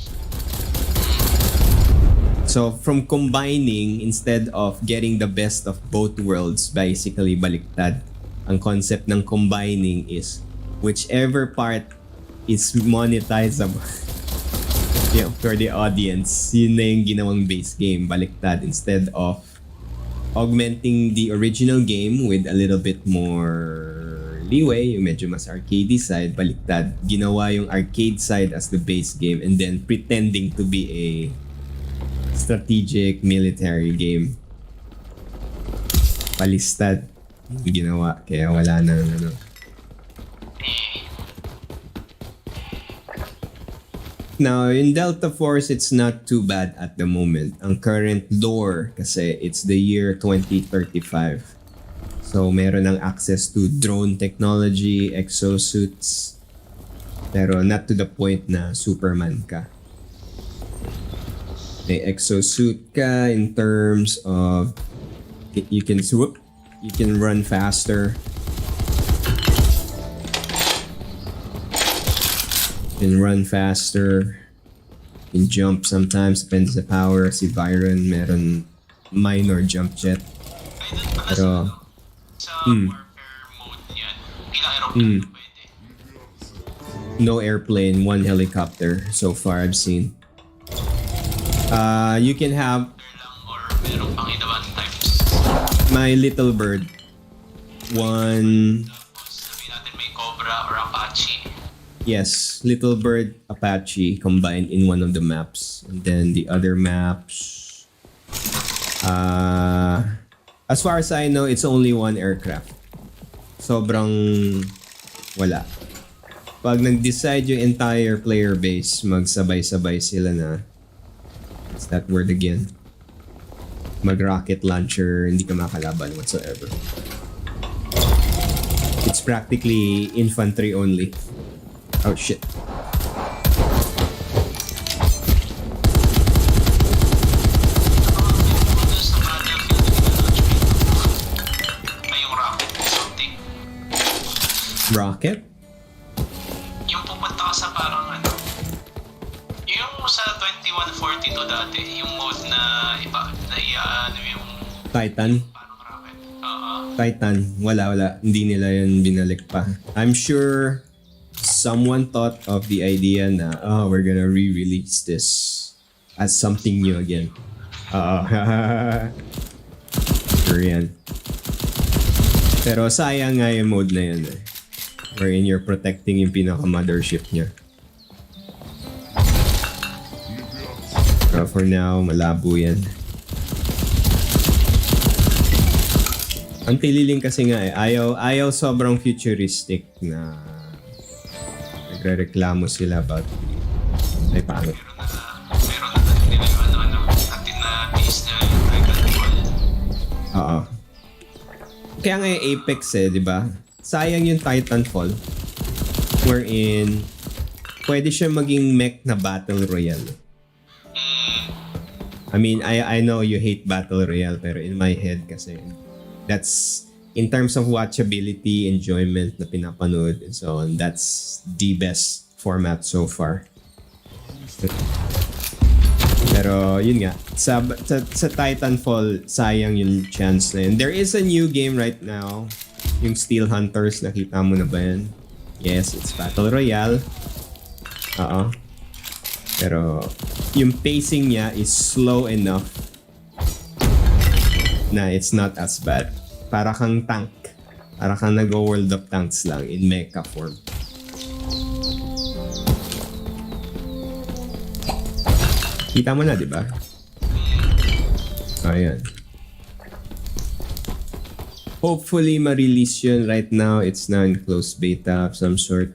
So from combining, instead of getting the best of both worlds, basically baliktad. Ang concept ng combining is whichever part is monetizable for the audience, yun na yung ginawang base game, baliktad. Instead of augmenting the original game with a little bit more leeway, yung medyo mas arcade side, baliktad. Ginawa yung arcade side as the base game and then pretending to be a strategic military game. Palistad yung ginawa, kaya wala nang Now, in Delta Force, it's not too bad at the moment. Ang current lore, kasi it's the year 2035. So, meron ng access to drone technology, exosuits. Pero not to the point na Superman ka. May exosuit ka in terms of you can swoop, you can run faster. You can run faster. You can jump sometimes, depends sa power. Si Byron meron minor jump jet. Ay, doon pala Pero, sa warfare mode niyan. Ilang aeroplane pwede? no airplane, one helicopter so far I've seen. You can have Lang or meron pang iba types. my little bird. One, Tapos sabihin natin may Cobra or Apache. yes, little bird, Apache combined in one of the maps. And then the other maps, as far as I know, it's only one aircraft. Sobrang wala. Pag nag-decide yung entire player base, magsabay-sabay sila na, what's that word again? Mag-rocket launcher, hindi ka makalaban whatsoever. It's practically infantry only. Oh shit. Doon sa battlefield, pinalaunch ay yung rocket something. Rocket? Yung pupunta ka sa parang ano, yung sa 2142 dati, yung mode na ano yung Titan? parang rocket. Titan. Wala. Hindi nila yun binalik pa. I'm sure someone thought of the idea na, oh, we're gonna re-release this as something new again. Sure yan. Pero sayang nga yung mode na yun eh. Wherein you're protecting yung pinaka-mothership niya. Pero for now, malabo yan. Ang tililing kasi nga eh, ayaw sobrang futuristic na nagre-reklamo sila about ay paano. Meron na nila yung natin na piece na yung Titanfall. Oo. Kaya nga yung Apex eh, di ba? Sayang yung Titanfall wherein pwede siya maging mech na battle royale. I mean, I know you hate battle royale pero in my head kasi that's in terms of watchability, enjoyment na pinapanood and so on, that's the best format so far. Pero yun nga, sa Titanfall, sayang yung chance na yun. There is a new game right now, yung Steel Hunters, nakita mo na ba yan? Yes, it's Battle Royale. Oo. Pero yung pacing niya is slow enough na it's not as bad. Para kang tank. Para kang nag-World of Tanks lang in mecha form. Kita mo na, di ba? Ayan. Hopefully, ma-release yun. Right now, it's now in closed beta of some sort.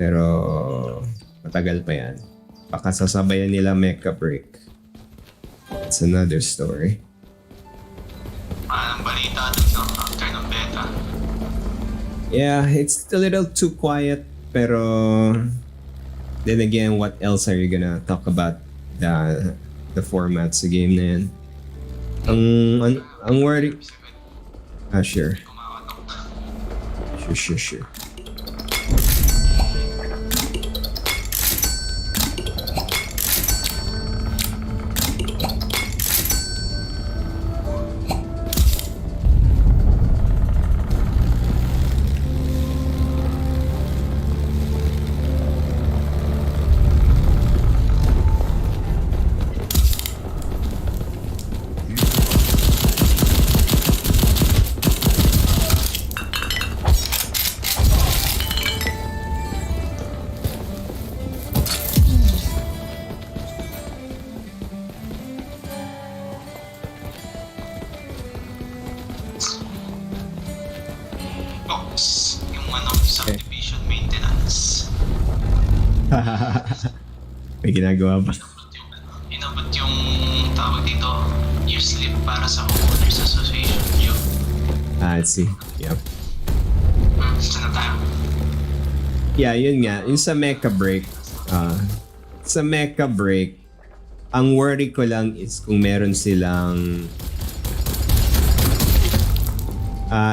Pero, matagal pa yan. Baka sasabayan nila mecha break. It's another story. Anong balita dun, no? After ng beta. Yeah, it's a little too quiet. Pero, then again, what else are you gonna talk about? The format sa game na yan. Ang worry... Sure. Sure. Subdivision maintenance. May ginagawa ba? Inabot yung tawag dito, your slip para sa homeowners association yun. I see. Yep. Saan na tayo? Yeah, yun nga. Yung sa mecha break. Sa mecha break, ang worry ko lang is kung meron silang...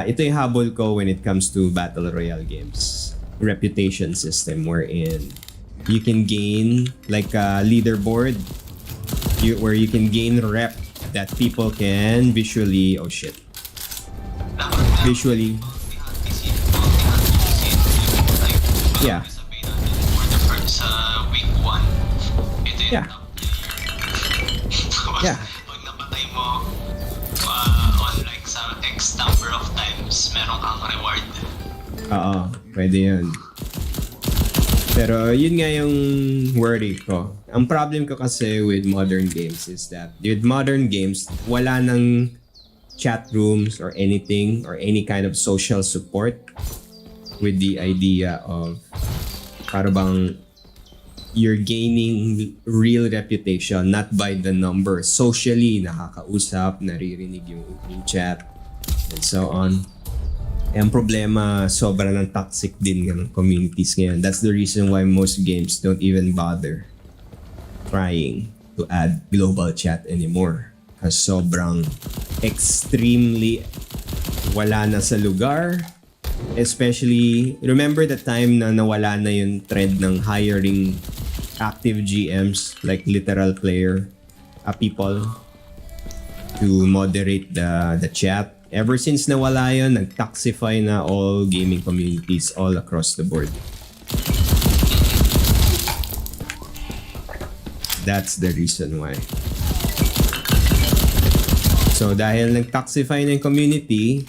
ito yung habol ko when it comes to Battle Royale games. Reputation system wherein you can gain like a leaderboard where you can gain rep that people can visually, oh shit, visually, yeah, For the first week 1, ito yung yeah, yeah. Pag napatay mo on like sa X number of times, meron kang reward. Oo, pwede yun. Pero yun nga yung worry ko. Ang problem ko kasi with modern games is that with modern games, wala nang chat rooms or anything or any kind of social support with the idea of para bang you're gaining real reputation not by the number. Socially, nakakausap, naririnig yung chat, and so on. Ang problema, sobra ng toxic din ng communities ngayon. That's the reason why most games don't even bother trying to add global chat anymore. Kasi sobrang extremely wala na sa lugar. Especially, remember the time na nawala na yung trend ng hiring active GMs, like literal player, people to moderate the chat. Ever since nawala yun, nag-toxify na all gaming communities all across the board. That's the reason why. So dahil nag-toxify na yung community,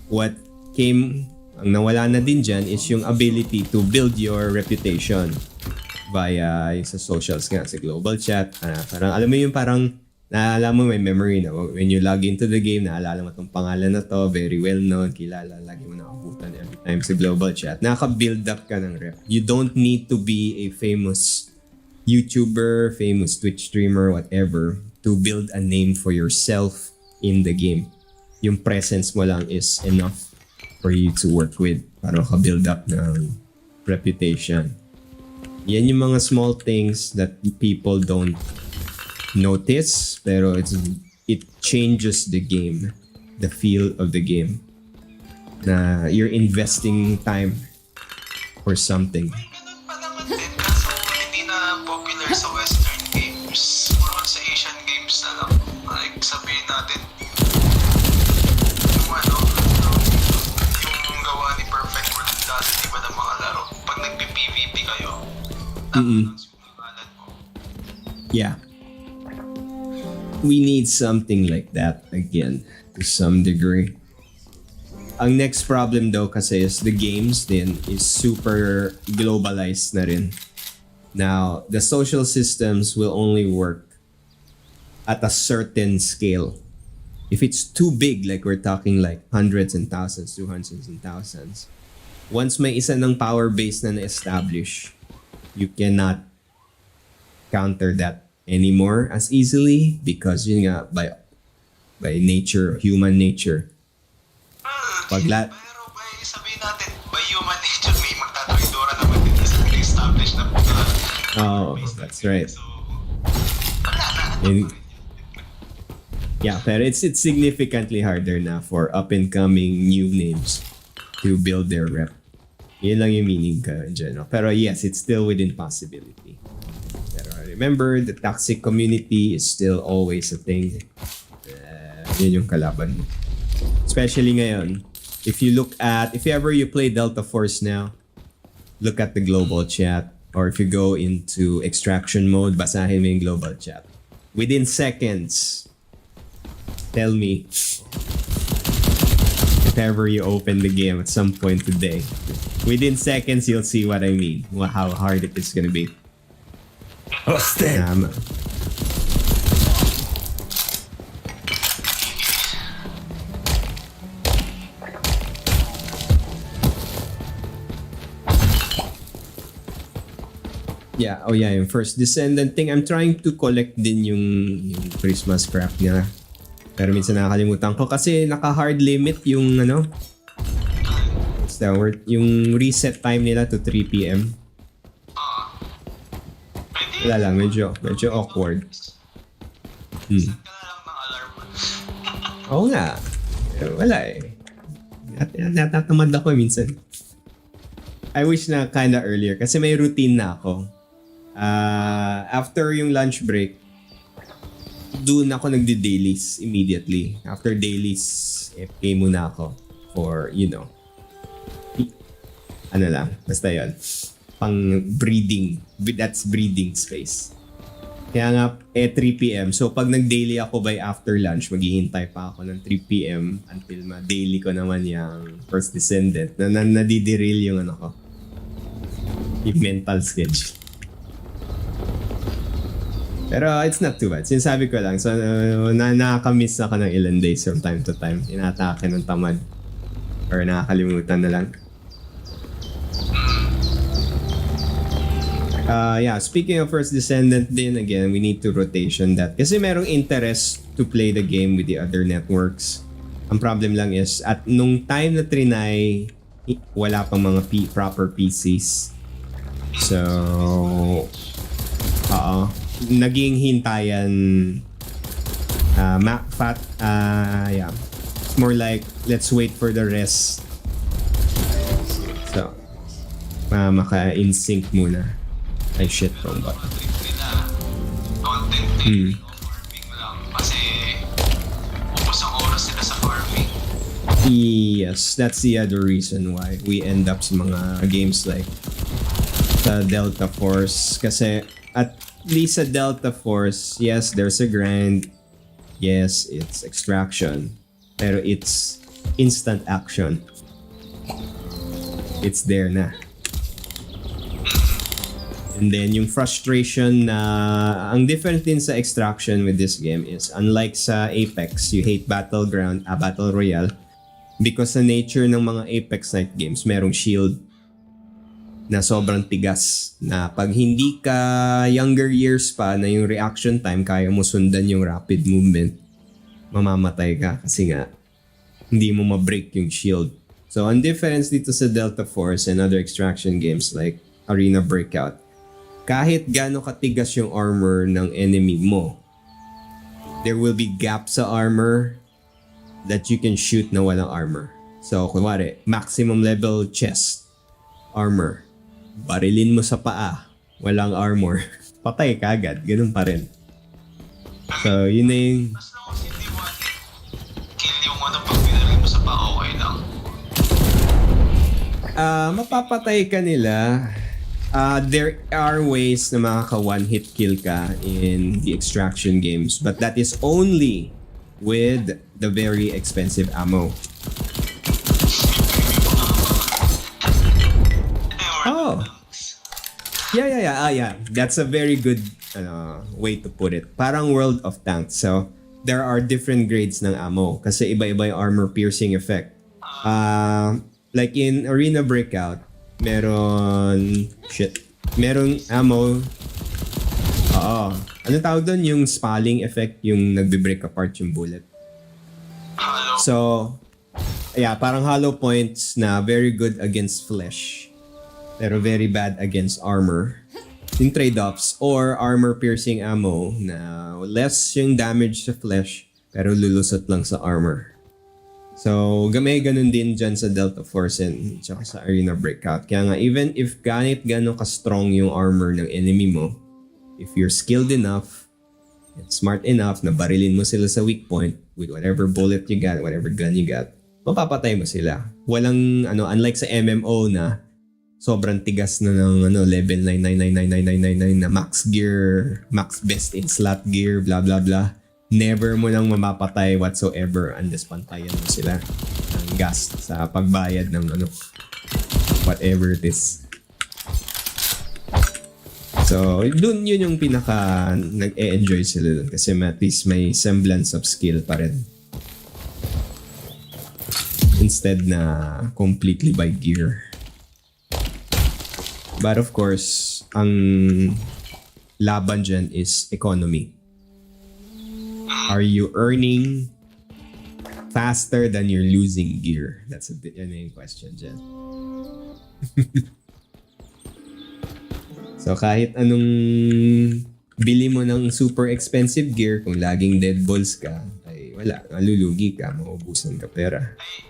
what came, ang nawala na din dyan is yung ability to build your reputation via sa socials nga, sa global chat. Parang alam mo yung parang naalala mo may memory na when you log into the game, naalala mo itong pangalan na to, very well known, kilala, lagi mo nakabutan every time sa global chat. Nakaka-build up ka ng rep. You don't need to be a famous YouTuber, famous Twitch streamer, whatever, to build a name for yourself in the game. Yung presence mo lang is enough for you to work with para ka-build up ng reputation. Yan yung mga small things that people don't notice, pero it changes the game, the feel of the game. Na you're investing time for something. May ganun pa naman din, kaso hindi na popular sa Western games. More on sa Asian games na lang. Like sabihin natin, yung gawa ni Perfect World dati, di ba ng mga laro? Pag nagpi-PVP kayo, tapos yung pangalan mo. Yeah. We need something like that again to some degree. Ang next problem though kasi is the games din is super globalized na rin. Now, the social systems will only work at a certain scale. If it's too big, like we're talking like hundreds and thousands, 200s and thousands, once may isa ng power base na na-establish, you cannot counter that anymore as easily because yun nga by nature, human nature. Pero by sabihin natin, by human nature, may magtataridora naman din kasi nag-establish na Oh, that's right. So, wala na. Yeah, pero it's significantly harder na for up-and-coming new names to build their rep. Yun lang yung meaning ka in general. Pero yes, it's still within possibility. Remember, the toxic community is still always a thing. Yun yung kalaban mo. Especially ngayon, if you ever you play Delta Force now, look at the global chat. Or if you go into extraction mode, basahin mo yung global chat. Within seconds, tell me if ever you open the game at some point today. Within seconds, you'll see what I mean. How hard it is gonna be. Tama. Yeah, yung first descendant thing. I'm trying to collect din yung Christmas craft niya. Pero minsan nakakalimutan ko kasi naka-hard limit yung what's that word? Yung reset time nila to 3 PM. Wala lang, medyo awkward. Set ka na lang ng alarm. Oo nga. Wala eh. Natatamad ako minsan. I wish na kinda earlier kasi may routine na ako. After yung lunch break, doon ako nagdi-dailies immediately. After dailies, FK muna ako for, ano lang, basta yun. Pang breeding. That's breeding space. Kaya nga, 3 p.m. So, pag nag-daily ako by after lunch, maghihintay pa ako ng 3 p.m. until ma-daily ko naman yung first descendant. Nadidirill yung ano ko. Yung mental schedule. Pero it's not too bad. Sinasabi ko lang. So, nakakamiss ako ng ilang days from time to time. Inatake ng tamad. Or nakakalimutan na lang. Speaking of first descendant din, again, we need to rotation that. Kasi merong interest to play the game with the other networks. Ang problem lang is, at nung time na trinay, wala pang mga proper PCs. So, naging hintayan, it's more like, let's wait for the rest. So, maka-in-sync muna. Ay, shit, wrong button. Content farming lang kasi upos ang oras nila sa farming. Yes, that's the other reason why we end up sa mga games like sa Delta Force. Kasi at least sa Delta Force, yes, there's a grind. Yes, it's extraction. Pero it's instant action. It's there na. And then yung frustration na ang different din sa extraction with this game is unlike sa Apex, you hate Battleground, Battle Royale because sa nature ng mga Apex night games, merong shield na sobrang tigas na pag hindi ka younger years pa na yung reaction time kaya mo sundan yung rapid movement, mamamatay ka kasi nga hindi mo ma-break yung shield. So ang difference dito sa Delta Force and other extraction games like Arena Breakout, kahit gaano katigas yung armor ng enemy mo, there will be gaps sa armor that you can shoot na walang armor. So, kunwari, maximum level chest armor. Barilin mo sa paa, walang armor. Patay ka agad, ganun pa rin. So, yun na yung... As long as hindi mo kill yung pag pinarin mo sa paa, okay lang. Mapapatay ka nila. There are ways na makaka one-hit kill ka in the extraction games, but that is only with the very expensive ammo. Oh. Yeah. That's a very good way to put it. Parang World of Tanks. So, there are different grades ng ammo kasi iba-iba yung armor piercing effect. Like in Arena Breakout, merong ammo. Ano tawag doon? Yung spalling effect, yung nagbe-break apart yung bullet. Hollow. So, parang hollow points na very good against flesh, pero very bad against armor. Yung trade-offs, or armor-piercing ammo na less yung damage sa flesh, pero lulusot lang sa armor. So, ganun din dyan sa Delta Force and tsaka sa Arena Breakout. Kaya nga, even if gano'n ka-strong yung armor ng enemy mo, if you're skilled enough and smart enough na barilin mo sila sa weak point with whatever bullet you got, whatever gun you got, mapapatay mo sila. Walang, unlike sa MMO na sobrang tigas na ng level 9999999 na max gear, max best in slot gear, blah blah blah. Never mo nang mamapatay whatsoever unless pantayan mo sila ng gas sa pagbayad ng whatever it is. So, yun yung pinaka nag-e-enjoy sila dun kasi at least may semblance of skill pa rin. Instead na completely by gear. But of course, ang laban dyan is economy. Are you earning faster than you're losing gear? That's yung question dyan. So kahit anong bili mo ng super expensive gear, kung laging dead balls ka, ay wala, malulugi ka, maubusan ka pera. Ay,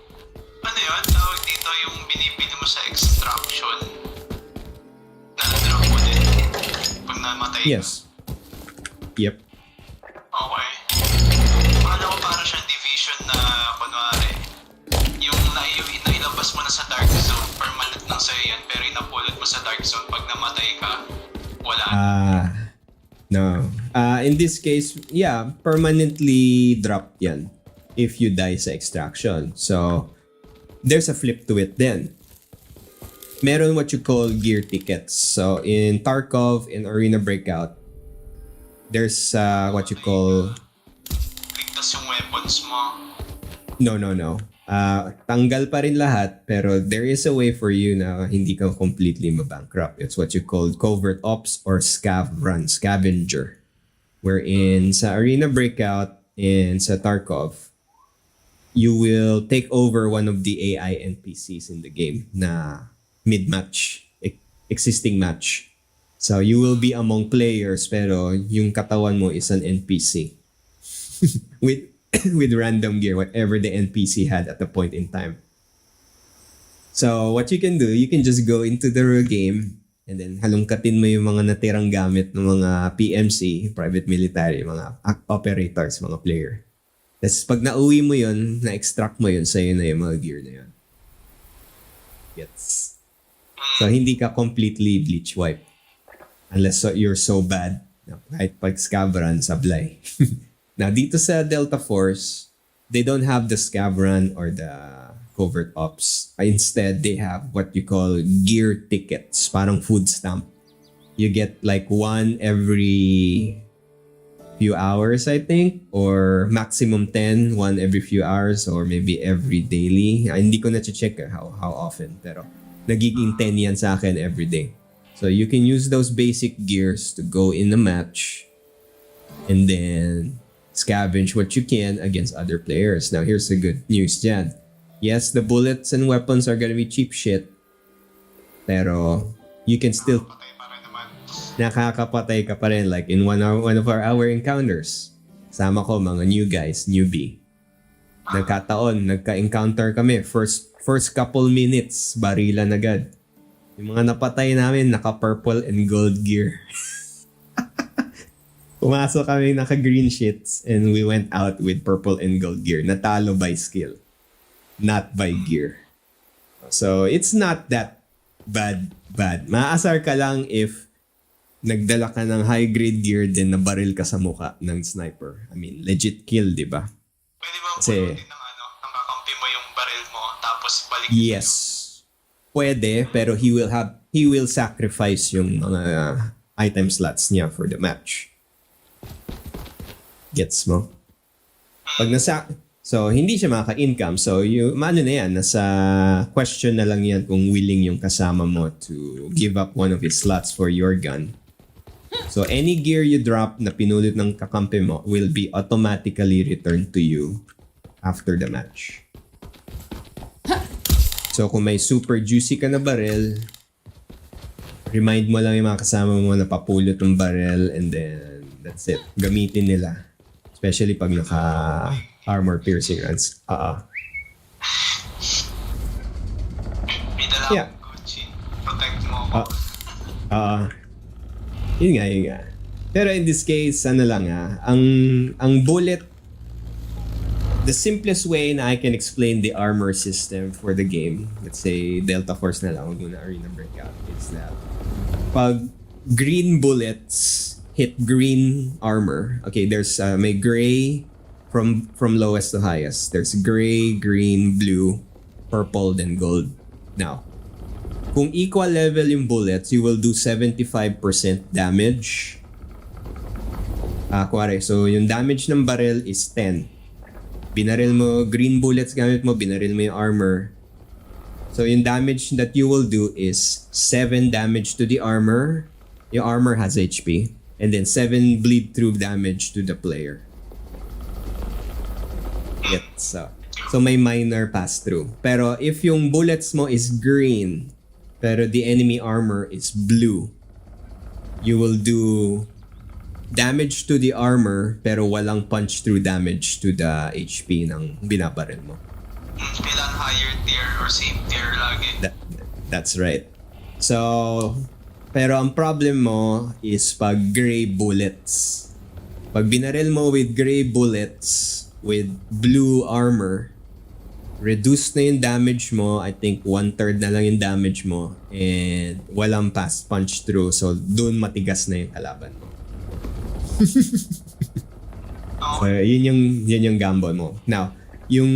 ano yun? Tawag dito yung binibili mo sa extraction, na-drop mo din pag namatay ka. Yes. Yep. Okay. Akala ko para siyang division na, kunwari, yung nailabas mo na sa dark zone, permanent lang sa'yo yan, pero inapulot mo sa dark zone, pag namatay ka, wala. No. In this case, yeah, permanently dropped yan if you die sa extraction. So, there's a flip to it then. Meron what you call gear tickets. So, in Tarkov, in Arena Breakout, there's what you call... Ligtas yung weapons mo. No. Tanggal pa rin lahat, pero there is a way for you na hindi ka completely mabankrupt. It's what you call covert ops or scavenger. Wherein sa Arena Breakout and sa Tarkov, you will take over one of the AI NPCs in the game na mid-match, existing match. So you will be among players pero yung katawan mo is an NPC with random gear, whatever the NPC had at the point in time. So what you can do, you can just go into the game and then halungkatin mo yung mga natirang gamit ng mga PMC, private military, mga operators, mga player. Tapos pag nauwi mo yun, na-extract mo yun, sa'yo na yung mga gear na yun. Gets. So hindi ka completely bleach wipe. Unless you're so bad na kahit pag scavran, sablay. Now, dito sa Delta Force, they don't have the scavran or the covert ops. Instead, they have what you call gear tickets, parang food stamp. You get like one every few hours, I think, or maximum 10, one every few hours, or maybe every daily. Hindi ko na-check how often, pero nagiging 10 yan sa akin every day. So you can use those basic gears to go in a match and then scavenge what you can against other players. Now, here's the good news dyan. Yes, the bullets and weapons are gonna be cheap shit. Pero, you can still... Nakakapatay ka pa rin. Like in one of our hour encounters. Sama ko mga new guys, newbie. Nagka-encounter kami. First couple minutes, barilan agad. Yung mga napatay namin, naka-purple and gold gear. Pumasok kami naka-green sheets and we went out with purple and gold gear. Natalo by skill, not by gear. So, it's not that bad. Maasar ka lang if nagdala ka ng high-grade gear then nabaril ka sa muka ng sniper. I mean, legit kill, di ba? Pwede ba pulutin ng nakakampi mo yung baril mo tapos balik? Yes. Pwede, pero he will sacrifice yung mga item slots niya for the match. Gets mo? Pag so, hindi siya makaka-income. So, maano na yan, nasa question na lang yan kung willing yung kasama mo to give up one of his slots for your gun. So, any gear you drop na pinulit ng kakampi mo will be automatically returned to you after the match. So, kung may super juicy ka na barrel, remind mo lang yung mga kasama mo na papulot ng barrel and then that's it. Gamitin nila. Especially pag naka-armor piercing runs. May dala Yeah. Gucci. Protect mo ako. Yun nga. Pero in this case, ang bullet, the simplest way na I can explain the armor system for the game, let's say Delta Force na lang, huwag muna Arena Breakout, is that pag green bullets hit green armor, okay, there's may gray from lowest to highest. There's gray, green, blue, purple, then gold. Now, kung equal level yung bullets, you will do 75% damage. Kuwari, so yung damage ng barrel is 10. Binaril mo, green bullets gamit mo, binaril mo yung armor. So yung damage that you will do is 7 damage to the armor. Yung armor has HP. And then 7 bleed through damage to the player. So may minor pass through. Pero if yung bullets mo is green, pero the enemy armor is blue, you will do damage to the armor pero walang punch through damage to the HP ng binabaril mo. Kailangan higher tier or same tier lagi. That's right. So, pero ang problem mo is pag gray bullets. Pag binaril mo with gray bullets with blue armor, reduce na yung damage mo. I think 1/3 na lang yung damage mo and walang fast punch through. So, dun matigas na yung kalaban mo. So, yun yung gamble mo. Now, yung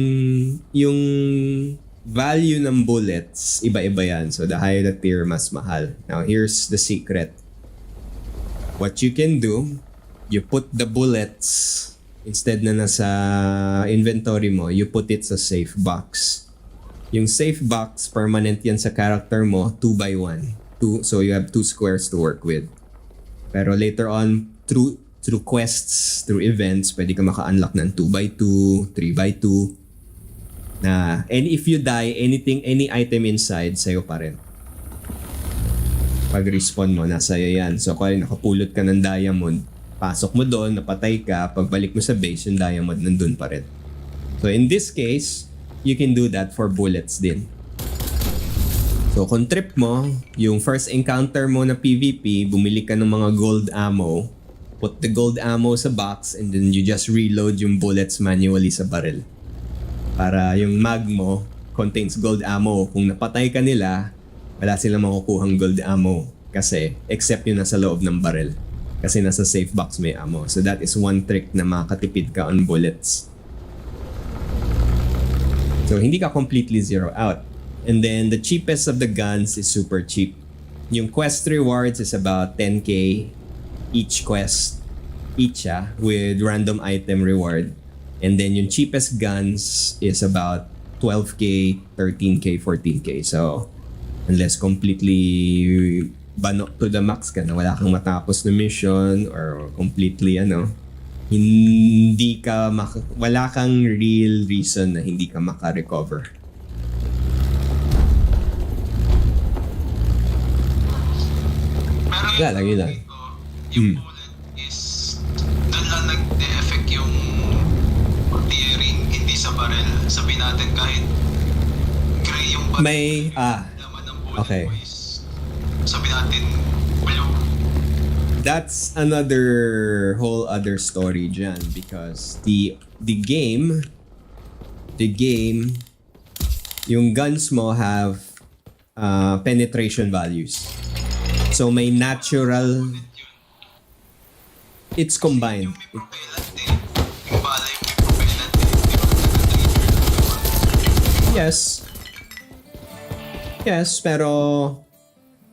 value ng bullets, iba-iba yan. So, the higher the tier, mas mahal. Now, here's the secret. What you can do, you put the bullets, instead na nasa inventory mo, you put it sa safe box. Yung safe box, permanent yan sa character mo, 2x1. So, you have 2 squares to work with. Pero later on, through quests, through events, pwede ka maka-unlock ng 2x2, 3x2. And if you die, any item inside, sa'yo pa rin. Pag respawn mo, nasa'yo yan. So kung nakapulot ka ng diamond, pasok mo doon, napatay ka, pagbalik mo sa base, yung diamond nandun pa rin. So in this case, you can do that for bullets din. So kung trip mo, yung first encounter mo na PvP, bumili ka ng mga gold ammo, put the gold ammo sa box, and then you just reload yung bullets manually sa barrel. Para yung mag mo contains gold ammo. Kung napatay ka nila, wala silang makukuhang gold ammo. Kasi, except yung nasa loob ng barrel. Kasi nasa safe box may ammo. So that is one trick na makatipid ka on bullets. So hindi ka completely zero out. And then the cheapest of the guns is super cheap. Yung quest rewards is about 10k each quest. With random item reward. And then yung cheapest guns is about 12k, 13k, 14k. So, unless completely banok to the max ka na wala kang matapos na mission or completely wala kang real reason na hindi ka maka-recover. Pero lagi lang. Yung bullet is doon lang nag-de-effect yung tearing, hindi sa barrel. Sabihin natin kahit gray yung barrel, laman ng bullet okay. mo is sabihin natin blue. That's another whole other story dyan because the game yung guns mo have penetration values. So may natural, it's combined. Yung bala yung may propellant Yes, pero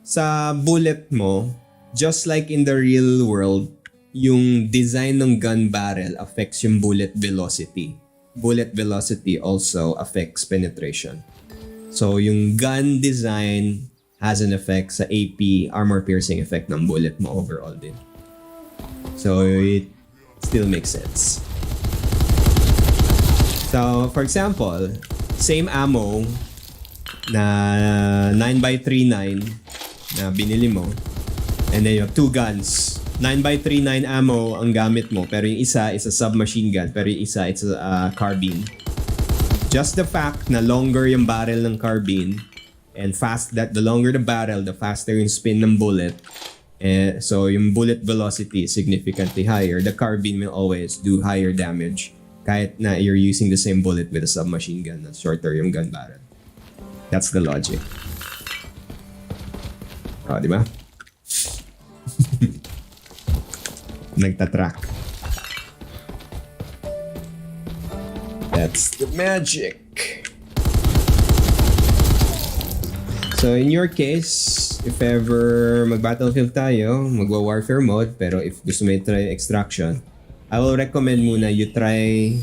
sa bullet mo, just like in the real world, yung design ng gun barrel affects yung bullet velocity. Bullet velocity also affects penetration. So yung gun design has an effect sa AP, armor piercing effect ng bullet mo overall din. So it still makes sense. So for example, same ammo na 9x39 na binili mo, and then you have 2 guns. 9x39 ammo ang gamit mo, pero yung isa is a submachine gun, pero yung isa it's a carbine. Just the fact na longer yung barrel ng carbine and the longer the barrel, the faster yung spin ng bullet. So yung bullet velocity is significantly higher. The carbine will always do higher damage kahit na you're using the same bullet with a submachine gun na shorter yung gun barrel. That's the logic. Oh, di ba? Nagtatrack. That's the magic. So in your case, if ever mag-battlefield tayo, magwa-warfare mode, pero if gusto mo try extraction, I will recommend muna you try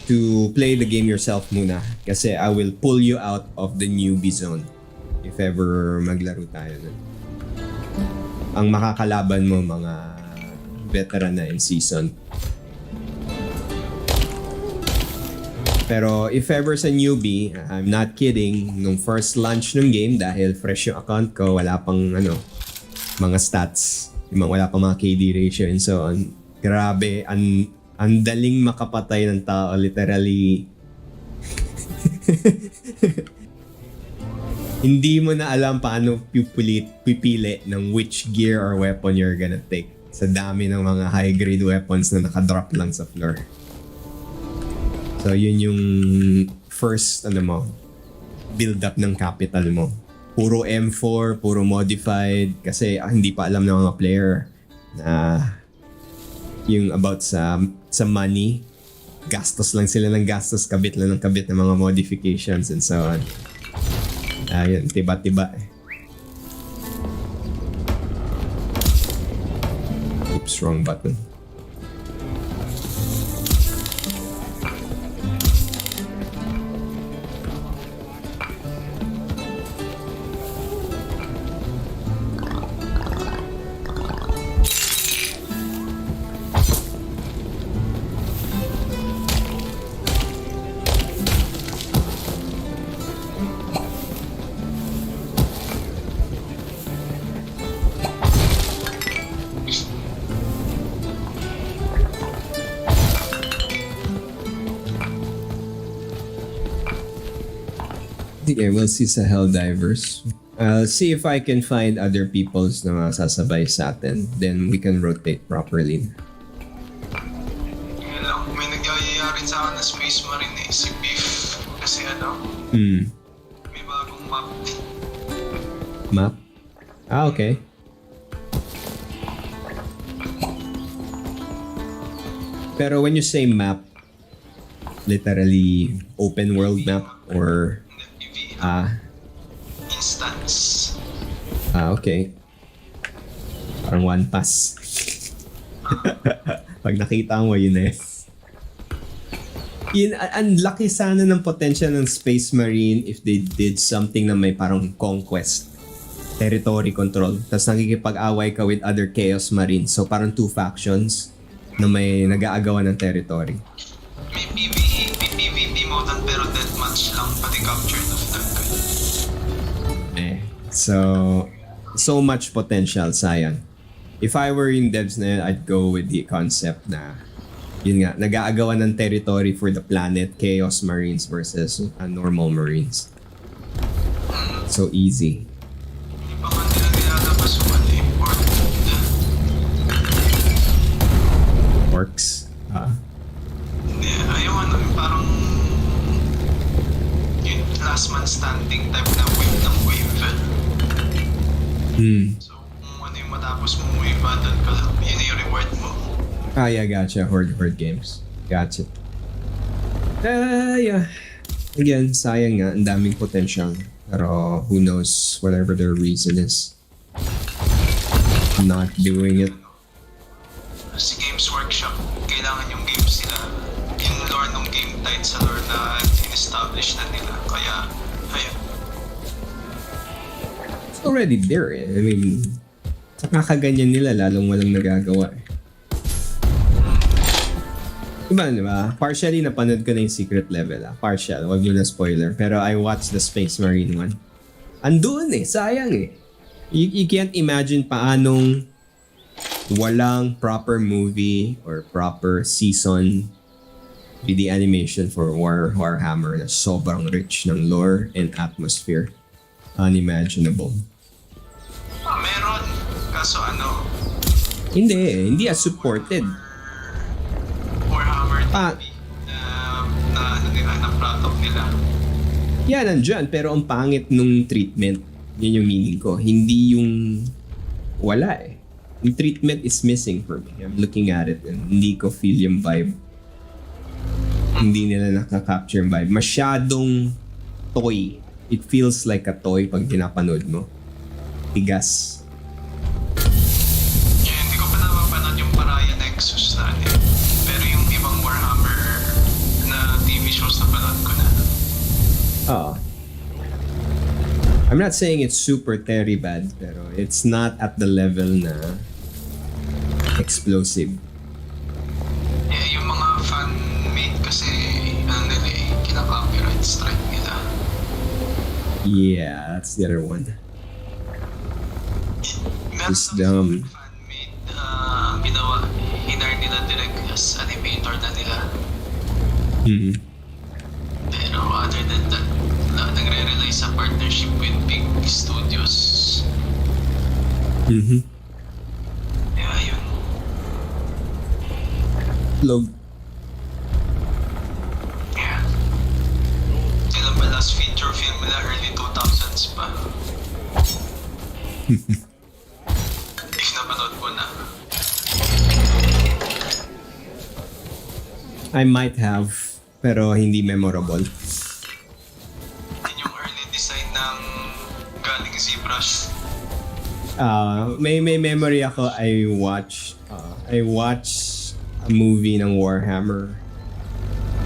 to play the game yourself muna. Kasi I will pull you out of the newbie zone if ever maglaro tayo nun. Ang makakalaban mo mga veteran na in season. Pero if ever sa newbie, I'm not kidding, nung first launch ng game, dahil fresh yung account ko, wala pang mga stats, wala pang mga KD ratio and so on. Grabe, Ang daling makapatay ng tao, literally. Hindi mo na alam paano pipili ng which gear or weapon you're gonna take. Sa dami ng mga high-grade weapons na nakadrop lang sa floor. So yun yung first, build up ng capital mo. Puro M4, puro modified. Kasi hindi pa alam ng mga player na yung about sa money. Gastos lang sila ng gastos, kabit lang ng kabit ng mga modifications and so on. Ayun, tiba-tiba eh. Oops, wrong button. Okay, we'll see sa Helldivers. I'll see if I can find other peoples na masasabay sa atin. Then we can rotate properly. Yun lang, may nagyayaya rin sa akin na Space Marine eh, si Beef. Kasi may bagong map. Map? Okay. Pero when you say map, literally open world map or instance. Okay. Parang one pass. Pag nakita mo, yun eh. Yun, ang laki sana ng potential ng Space Marine if they did something na may parang conquest. Territory control. Tapos nakikipag-away ka with other Chaos Marines. So parang two factions na may nag-aagawan ng territory. May PvE, may PvP mode pero Deathmatch lang, pati captured of the gun. So much potential, sayang. If I were in devs na yun, I'd go with the concept na yun nga, nag-aagawan ng territory for the planet, Chaos Marines versus normal Marines. So easy. Hindi pa man nila nilalabas yung Orcs? Hindi, ayaw parang yung last man standing type na wave ng wave. So kung ano yung matapos mong wave, doon ka lang, yun yung reward mo. Yeah, gotcha. Horde games. Gotcha. Yeah. Again, sayang nga, ang daming potential. Pero who knows, whatever their reason is. Not doing it. Si Games Workshop, kailangan yung games nila, yung lore ng game tied sa lore na in-establish na nila. Kaya, ayun. It's already there eh. I mean, sa kakaganyan nila, lalong walang nagagawa eh. Diba? Partially napanood ko na yung secret level Partial, wag nyo na spoiler. Pero I watched the Space Marine one. Andun eh, sayang eh. You can't imagine paanong walang proper movie or proper season with the animation for Warhammer na sobrang rich ng lore and atmosphere. Unimaginable. Meron. Kaso Hindi as supported. Warhammer TV na product nila. Yeah, nandyan. Pero ang pangit nung treatment. Yun yung meaning ko. Hindi yung wala eh. Yung treatment is missing for me. I'm looking at it and hindi ko feel yung vibe. Hindi nila nakaka-capture yung vibe. Masyadong toy. It feels like a toy pag pinapanood mo. Tigas. Yeah, hindi ko pa napapanood yung Paraya Nexus na pero yung ibang Warhammer na TV shows na panood ko na. I'm not saying it's super very bad, pero it's not at the level na explosive. Yeah, yung mga fan-made kasi nila kina-copyright strike nila. Yeah, that's the other one. Meron It's dumb. fan-made ginawa, hinar nila direct as animator Mm-hmm. Pero other than that, nagre-rely sa partnership with big studios. Mm-hmm. Kaya yun. Log. Yeah. Kailan ba last feature film nila? Early 2000s pa. If napanood ko na. I might have, pero hindi memorable. Yun yung early design ng galing ZBrush. May memory ako. I watched a movie ng Warhammer.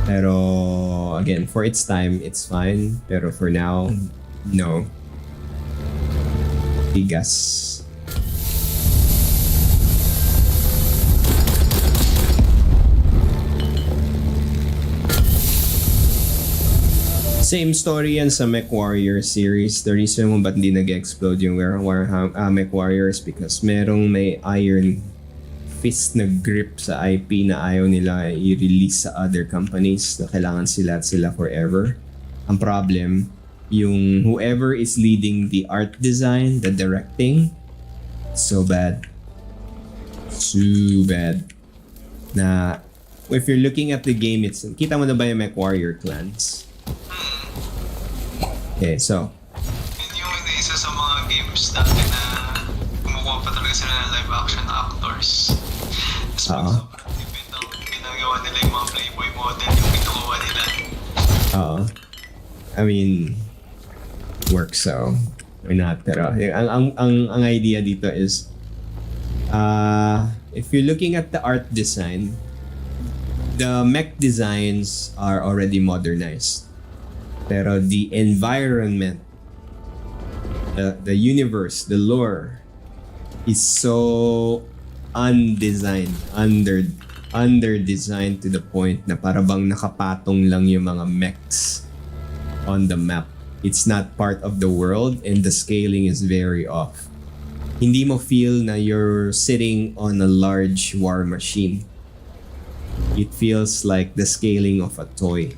Pero again, for its time, it's fine. Pero for now, no. Tigas. Same story yan sa MechWarrior series. The reason kung ba't hindi nag-explode yung MechWarriors because merong may iron fist na grip sa IP na ayaw nila i-release sa other companies na kailangan sila at sila forever. Ang problem, yung whoever is leading the art design, the directing, so bad. So bad. Na if you're looking at the game, kita mo na ba yung MechWarrior clans? Okay, so Yun yung isa sa mga games dati na kumukuha pa talaga sila ng live action actors. Tapos pag sobrang tipid ang ginagawa nila yung mga Playboy model yung pinukuha nila. I mean, works so or not. Pero ang idea dito is if you're looking at the art design, the mech designs are already modernized. Pero the environment, the universe, the lore is so undesigned, under-designed to the point na parabang nakapatong lang yung mga mechs on the map. It's not part of the world and the scaling is very off. Hindi mo feel na you're sitting on a large war machine. It feels like the scaling of a toy.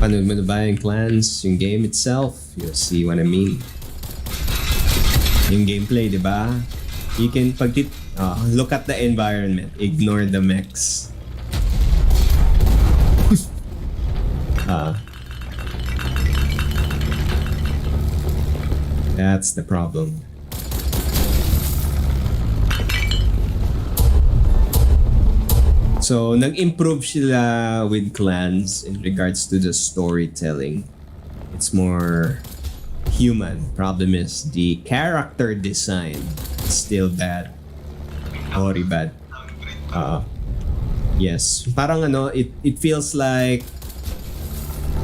Panood mo na ba yung clans, yung game itself? You'll see what I mean. Yung gameplay, di ba? You can look at the environment, ignore the mechs. That's the problem. So, nag-improve sila with clans in regards to the storytelling. It's more human. Problem is the character design is still bad. Very bad. Yes. Parang it feels like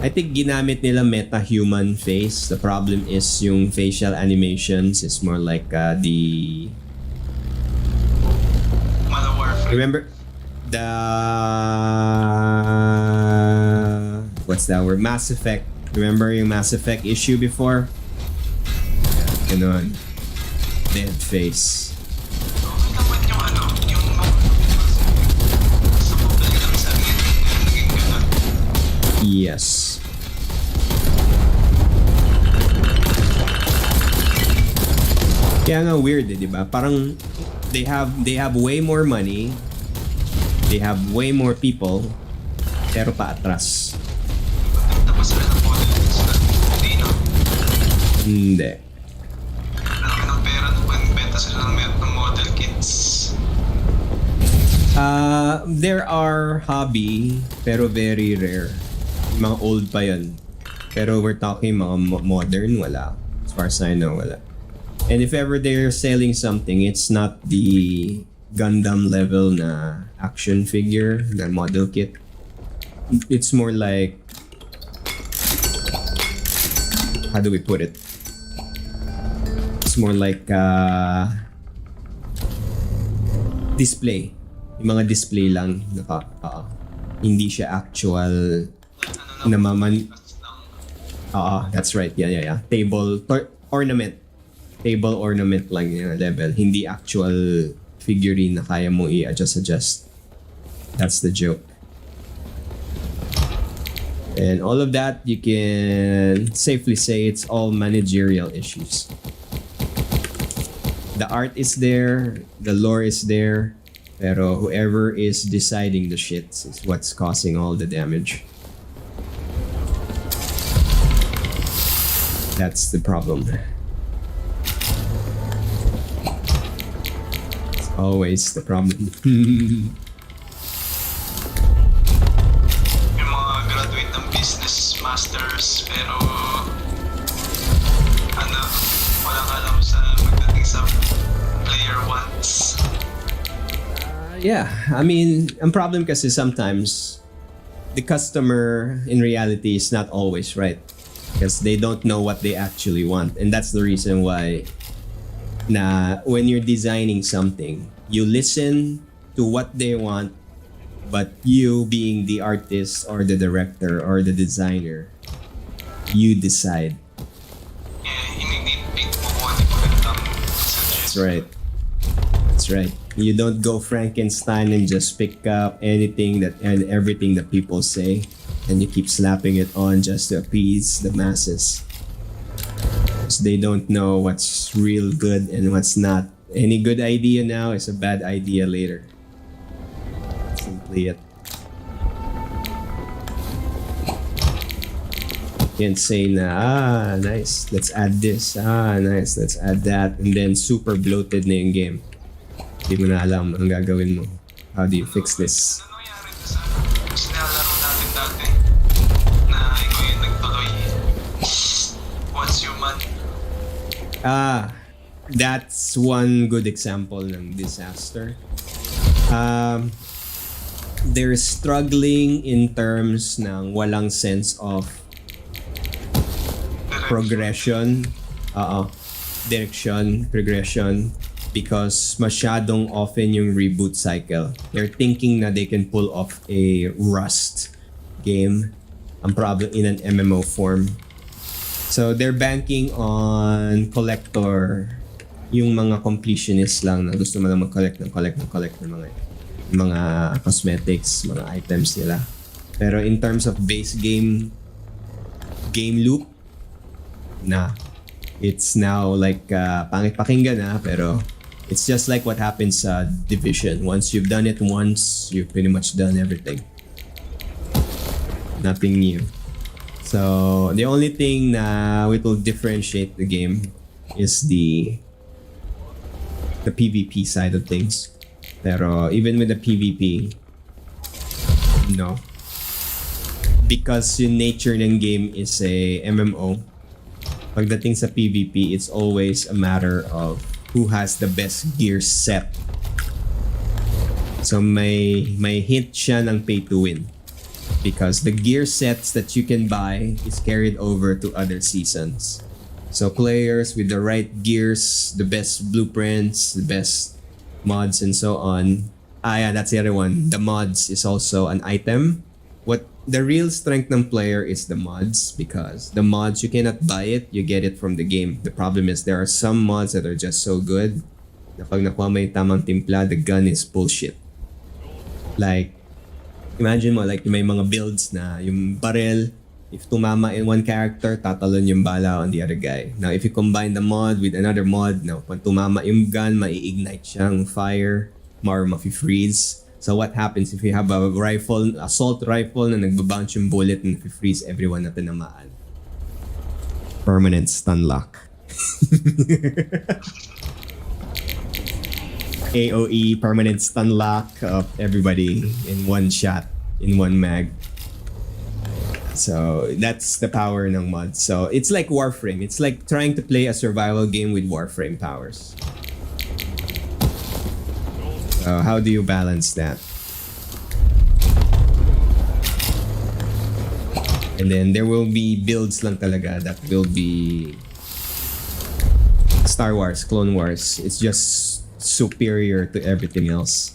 I think ginamit nila meta-human face. The problem is yung facial animations is more like the... Remember? What's that word? Mass Effect. Remember yung Mass Effect issue before? Yeah, ganun. Dead face. Yes. Kaya nga weird di ba? Parang they have way more money. They have way more people, pero paatras. Tapos sila ng model kits na Filipino. Hindi. Malaki ng pera nung pagbenta sila ng model kits. There are hobby, pero very rare. Mga old pa yun. Pero we're talking mga modern, wala. As far as I know, wala. And if ever they're selling something, it's not the Gundam level na action figure, na model kit. It's more like, how do we put it? It's more like display. Yung mga display lang. Hindi siya actual That's right. Yeah. Ornament. Table ornament lang yung level. Hindi actual figurine na kaya mo i-adjust. That's the joke. And all of that, you can safely say it's all managerial issues. The art is there, the lore is there, pero whoever is deciding the shits is what's causing all the damage. That's the problem. It's always the problem. Yung mga graduate ng business masters pero walang alam sa pagdating sa player wants. Yeah, I mean, ang problem kasi sometimes the customer in reality is not always right because they don't know what they actually want, and that's the reason why na when you're designing something, you listen to what they want, but you being the artist or the director or the designer, you decide. Yeah, initpick mo kung ano yung magandang suggestion. That's right. You don't go Frankenstein and just pick up anything and everything that people say and you keep slapping it on just to appease the masses. Because they don't know what's real good and what's not. Any good idea now is a bad idea later. Simply it. You can't say na, nice, let's add this. Nice, let's add that. And then super bloated na yung game. Hindi mo na alam ang gagawin mo. How do you fix this? Ano nangyari na sa sinalaro natin dati na ikaw yung nagtuloy? What's human? That's one good example ng disaster. They're struggling in terms ng walang sense of progression. Direction, progression. Because masyadong often yung reboot cycle. They're thinking na they can pull off a Rust game. Ang problem in an MMO form. So they're banking on collector, yung mga completionists lang na gusto mo lang mag-collect ng mga cosmetics, mga items nila. Pero in terms of base game loop, it's now like pangit pakinggan pero it's just like what happens sa Division. Once you've done it once, you've pretty much done everything. Nothing new. So the only thing na it will differentiate the game is the PvP side of things. Pero even with the PvP, no. Because yung nature ng game is a MMO, pagdating sa PvP, it's always a matter of who has the best gear set. So may hint siya ng pay to win. Because the gear sets that you can buy is carried over to other seasons. So players with the right gears, the best blueprints, the best mods and so on. That's the other one. The mods is also an item. What the real strength ng player is the mods, because the mods you cannot buy it, you get it from the game. The problem is there are some mods that are just so good na pag nakuha mo yung tamang timpla, the gun is bullshit. Like, imagine mo, like may mga builds na yung barrel, if tumama in one character, tatalon yung bala on the other guy. Now, if you combine the mod with another mod, now, pag tumama yung gun, mai-ignite siyang fire, or mafi-freeze. So what happens if you have a rifle, assault rifle na nagbabounce yung bullet and nafi-freeze everyone na tinamaan? Permanent stun lock. AOE, permanent stun lock of everybody in one shot, in one mag. So that's the power ng mod. So it's like Warframe. It's like trying to play a survival game with Warframe powers. So how do you balance that? And then there will be builds lang talaga that will be Star Wars, Clone Wars. It's just superior to everything else.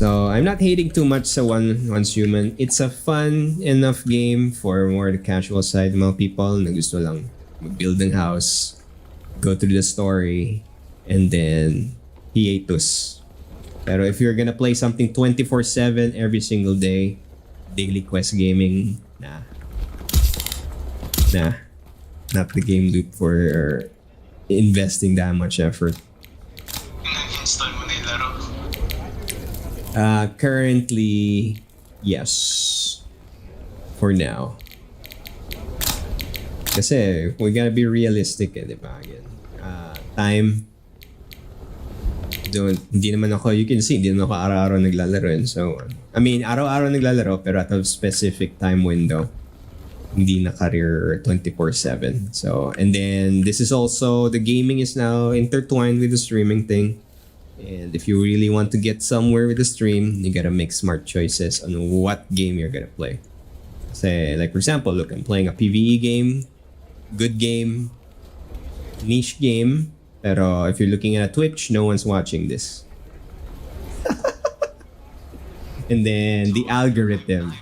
So I'm not hating too much sa Once Human. It's a fun enough game for more the casual side mga people na gusto lang mag-build ng house, go through the story, and then hiatus. Pero if you're gonna play something 24/7 every single day, daily quest gaming, nah. Not the game loop for investing that much effort. Nag-install mo na yung laro. Currently, yes. For now. Kasi we gotta be realistic di ba? Again, time. Hindi naman ako, you can see, hindi naman ako araw-araw naglalaro and so on. I mean, araw-araw naglalaro pero at a specific time window. Hindi na career 24/7. So, and then this is also, the gaming is now intertwined with the streaming thing. And if you really want to get somewhere with the stream, you gotta make smart choices on what game you're gonna play. Say, like for example, look, I'm playing a PvE game, good game, niche game, pero if you're looking at Twitch, no one's watching this. And then the algorithm.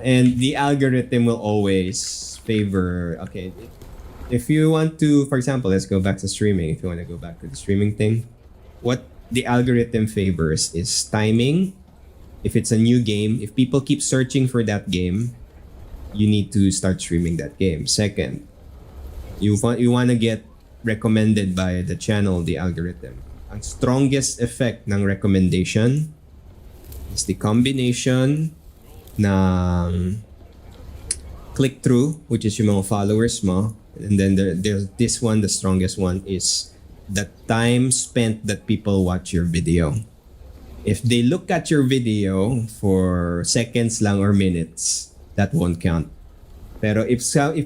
And the algorithm will always favor, okay, if you want to, for example, let's go back to streaming. If you want to go back to the streaming thing, what the algorithm favors is timing. If it's a new game, if people keep searching for that game, you need to start streaming that game. Second, you want to get recommended by the channel, the algorithm. Ang strongest effect ng recommendation is the combination ng click-through, which is yung mga followers mo. And then there's this one, the strongest one, is the time spent that people watch your video. If they look at your video for seconds lang or minutes, that won't count. Pero if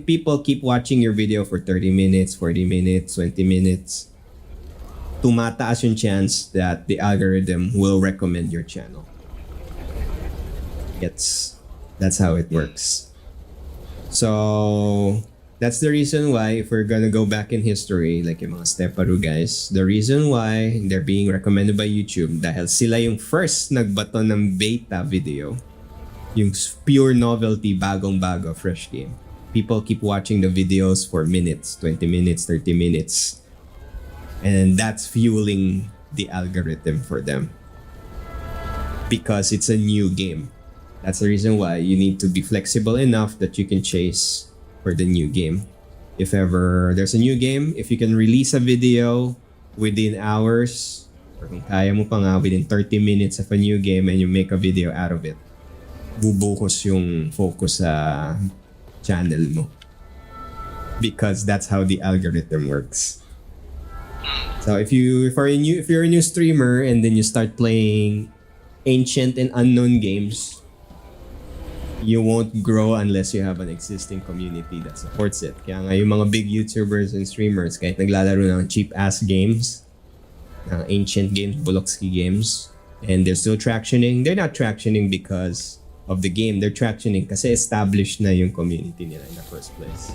people keep watching your video for 30 minutes, 40 minutes, 20 minutes, tumataas yung chance that the algorithm will recommend your channel. That's how it works. So that's the reason why, if we're gonna go back in history, like yung mga Steparu guys, the reason why they're being recommended by YouTube dahil sila yung first nagbato ng beta video, yung pure novelty, bagong-bago, fresh game. People keep watching the videos for minutes, 20 minutes, 30 minutes. And that's fueling the algorithm for them. Because it's a new game. That's the reason why you need to be flexible enough that you can chase for the new game. If ever there's a new game, if you can release a video within hours, or kung kaya mo pa nga within 30 minutes of a new game and you make a video out of it, bubuhos yung focus sa channel mo. Because that's how the algorithm works. So if you're a new streamer and then you start playing ancient and unknown games, you won't grow unless you have an existing community that supports it. Kaya nga yung mga big YouTubers and streamers, kahit naglalaro ng cheap-ass games, ancient games, Bulokski games, and they're still tractioning, they're not tractioning because of the game. They're tractioning kasi established na yung community nila in the first place.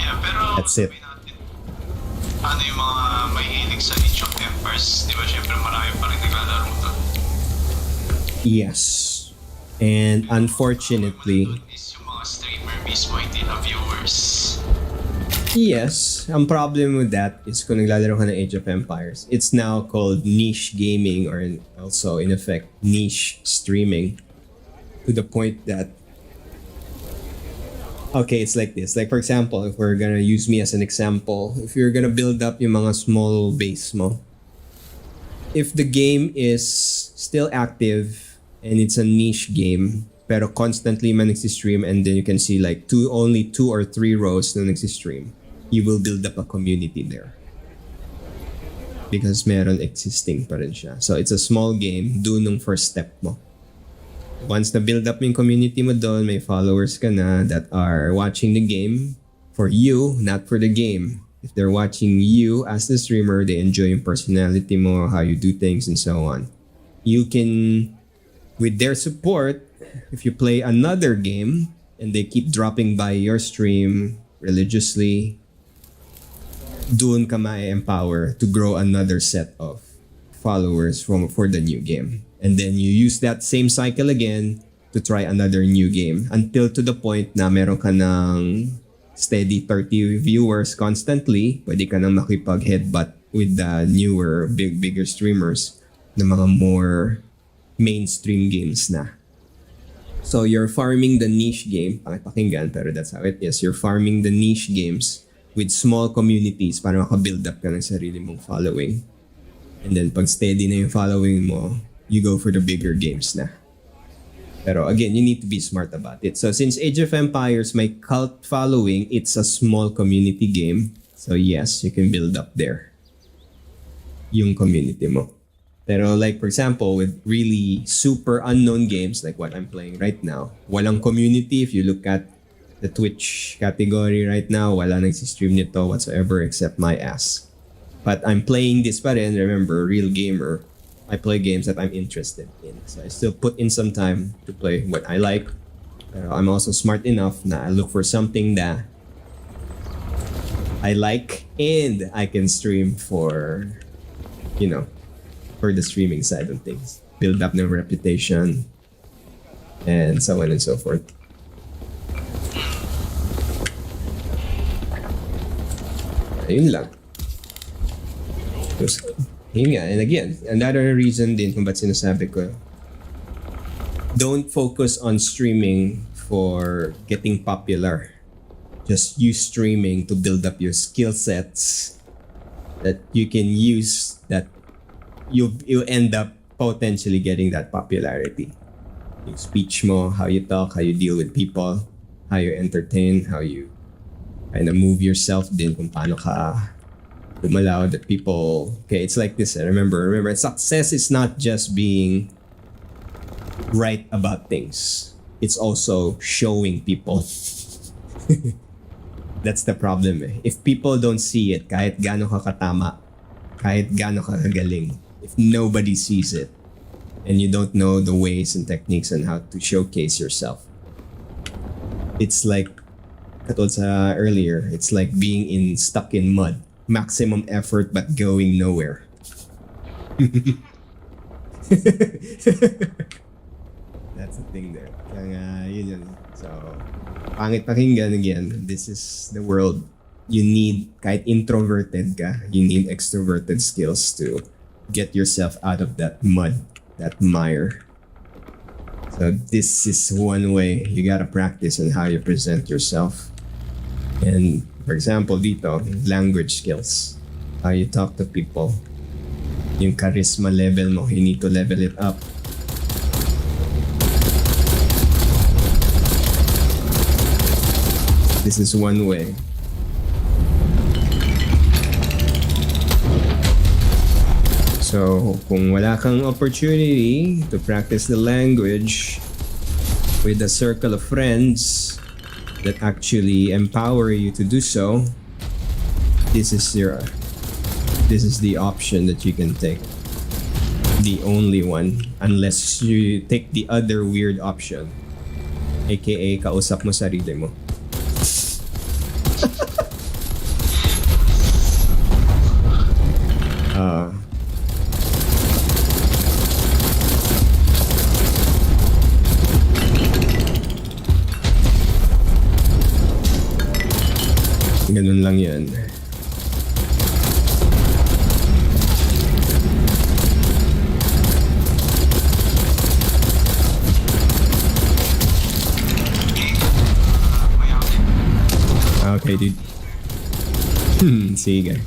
Yeah, pero that's it. Ano yung mga may hilig sa Age of Empires? Di ba syempre marami pa rin naglalaro doon? Yes. And unfortunately, is yung mga streamer mismo hindi na viewers. Yes, ang problem with that is kung naglalaro ka ng Age of Empires, it's now called niche gaming, or also in effect niche streaming, to the point that, okay, it's like this. Like for example, if we're gonna use me as an example, if you're gonna build up yung mga small base mo, if the game is still active and it's a niche game, pero constantly man nagsistream, and then you can see like only two or three rows na nagsistream, you will build up a community there. Because meron existing pa rin siya. So it's a small game, doon yung first step mo. Once na build up yung community mo doon, may followers ka na that are watching the game for you, not for the game. If they're watching you as the streamer, they enjoy yung personality mo, how you do things, and so on. You can, with their support, if you play another game and they keep dropping by your stream religiously, doon ka ma-empower to grow another set of followers for the new game. And then you use that same cycle again to try another new game until to the point na meron ka ng steady 30 viewers constantly. Pwede ka nang makipag-headbutt with the newer, bigger streamers na mga more mainstream games na. So you're farming the niche game, pakinggan, pero that's how it is. You're farming the niche games with small communities para makabuild up ka ng sarili mong following. And then pag steady na yung following mo, you go for the bigger games na. Pero again, you need to be smart about it. So since Age of Empires may cult following, it's a small community game. So yes, you can build up there yung community mo. Pero like for example, with really super unknown games like what I'm playing right now, walang community. If you look at the Twitch category right now, wala nagsistream nito whatsoever except my ass. But I'm playing this pa rin. Remember, real gamer. I play games that I'm interested in. So I still put in some time to play what I like. Pero I'm also smart enough na I look for something that I like and I can stream for, for the streaming side of things. Build up the reputation and so on and so forth. Ayun lang. Yun nga. And again, another reason din kung ba't sinasabi ko, don't focus on streaming for getting popular. Just use streaming to build up your skill sets that you can use, that you end up potentially getting that popularity. Yung speech mo, how you talk, how you deal with people, how you entertain, how you kind of move yourself din, kung paano ka gumalaw, that people, okay, it's like this. Remember, success is not just being right about things. It's also showing people. That's the problem eh. If people don't see it, kahit gaano ka katama, kahit gaano ka kagaling, if nobody sees it, and you don't know the ways and techniques on how to showcase yourself, it's like, katulad sa earlier, it's like being stuck in mud. Maximum effort but going nowhere. That's the thing there. Kaya nga, yun. So, pangit pakinggan again, this is the world. You need, kahit introverted ka, you need extroverted skills to get yourself out of that mud, that mire. So this is one way you gotta practice on how you present yourself. And for example, dito, language skills. How you talk to people. Yung charisma level mo, you need to level it up. This is one way. So, kung wala kang opportunity to practice the language with a circle of friends that actually empower you to do so, this is the option that you can take. The only one, unless you take the other weird option, aka kausap mo sarili mo. Ganun lang yan. Okay, dude. Sige.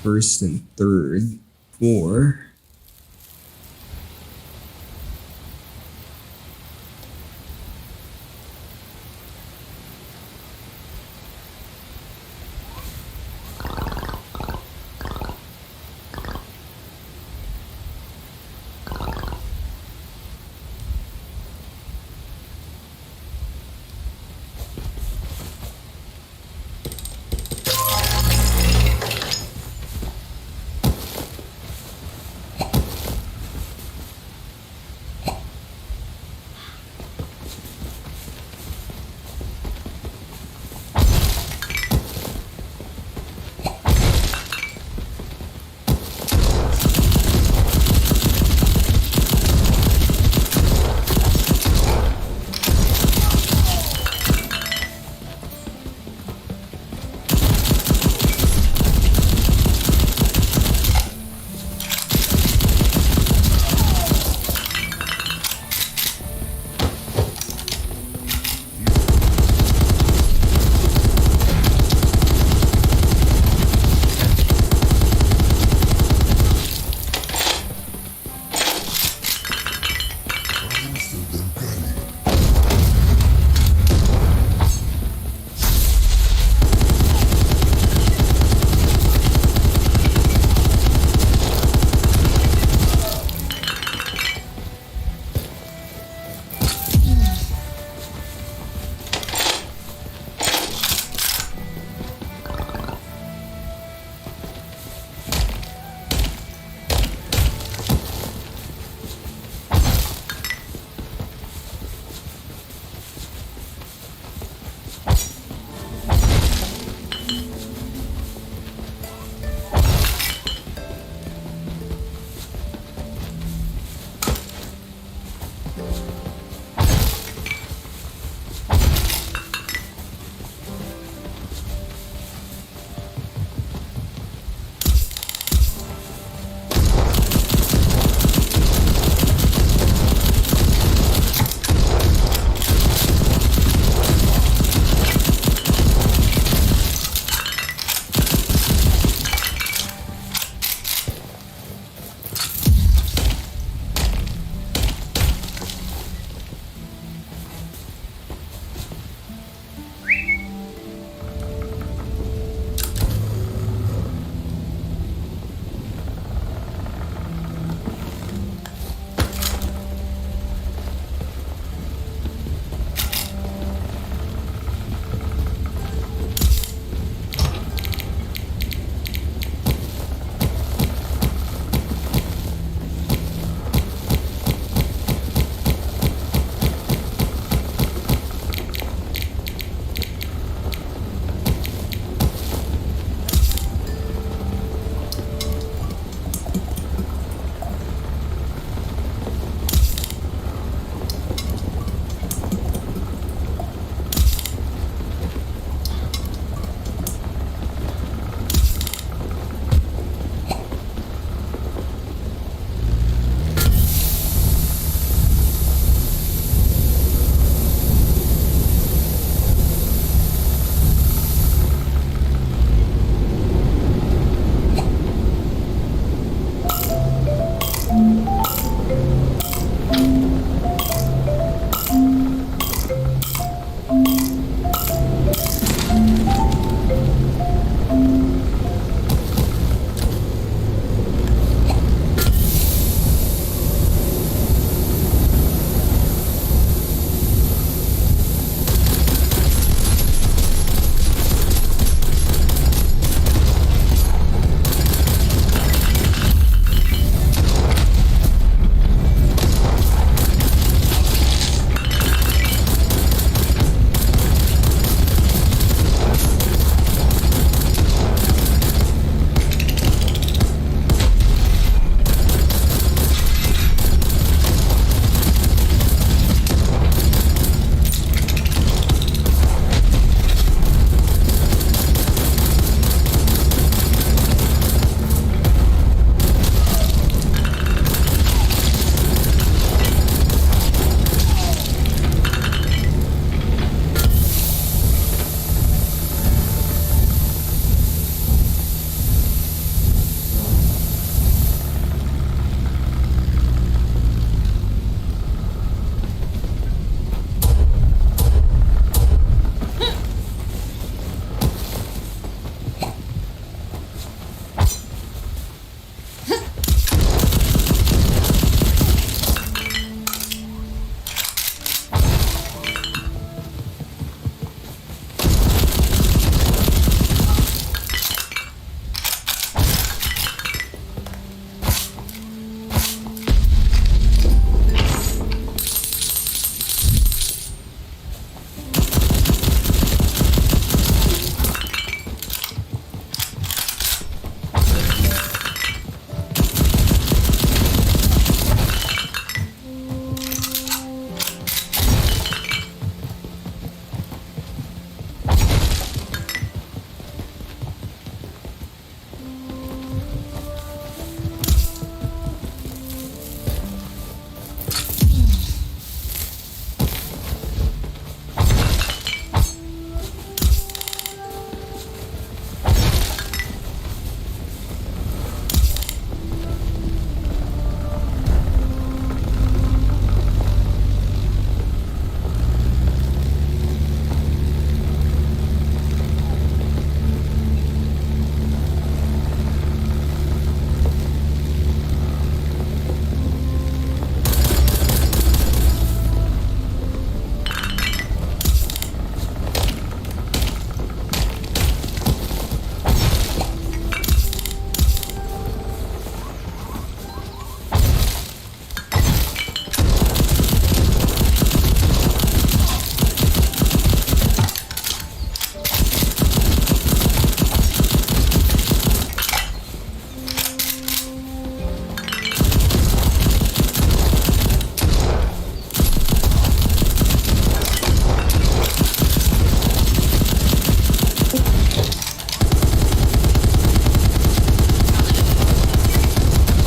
First and third for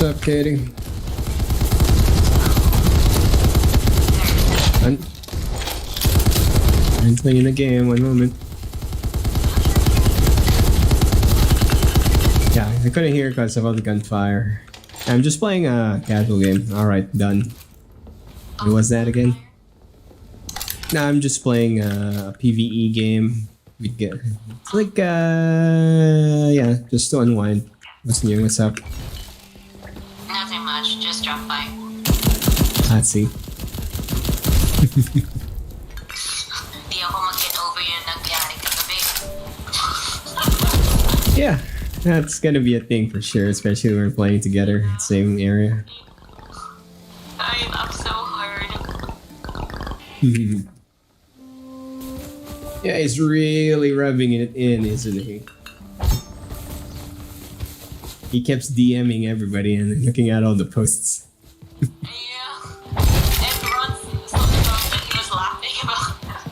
up, Katie? I'm playing the game. One moment. Yeah, I couldn't hear because of all the gunfire. I'm just playing a casual game. Alright, done. What was that again? No, I'm just playing a PvE game. It's like, yeah, just to unwind. What's new? What's up? Nothing much, just dropped by. Let's see. Di ako mag-get over yung nangyari kagabi. Yeah, that's gonna be a thing for sure, especially when we're playing together, same area. I'm so hard. Yeah, he's really rubbing it in, isn't he? He keeps DMing everybody and looking at all the posts. Yeah. Everyone's so drunk that he was laughing about that.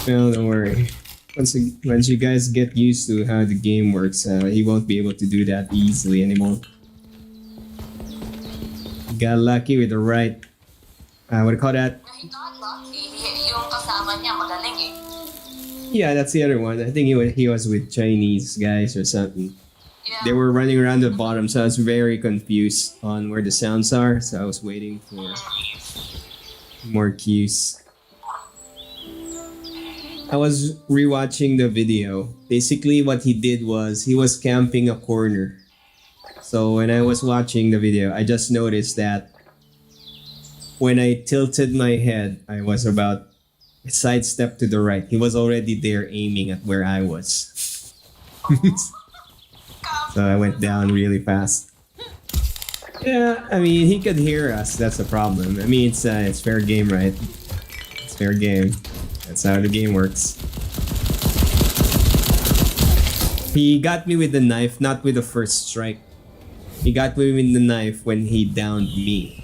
Well, don't worry. Once you guys get used to how the game works, he won't be able to do that easily anymore. Got lucky with the right... what do you call that? He's not lucky. Yung kasama niya magaling eh. Yeah, that's the other one. I think he was with Chinese guys or something. Yeah. They were running around the bottom, so I was very confused on where the sounds are. So I was waiting for more cues. I was rewatching the video. Basically, what he did was he was camping a corner. So when I was watching the video, I just noticed that when I tilted my head, I was about a sidestep to the right. He was already there aiming at where I was. So I went down really fast. Yeah, I mean, he could hear us. That's the problem. I mean, it's fair game, right? It's fair game. That's how the game works. He got me with the knife, not with the first strike. He got me with the knife when he downed me.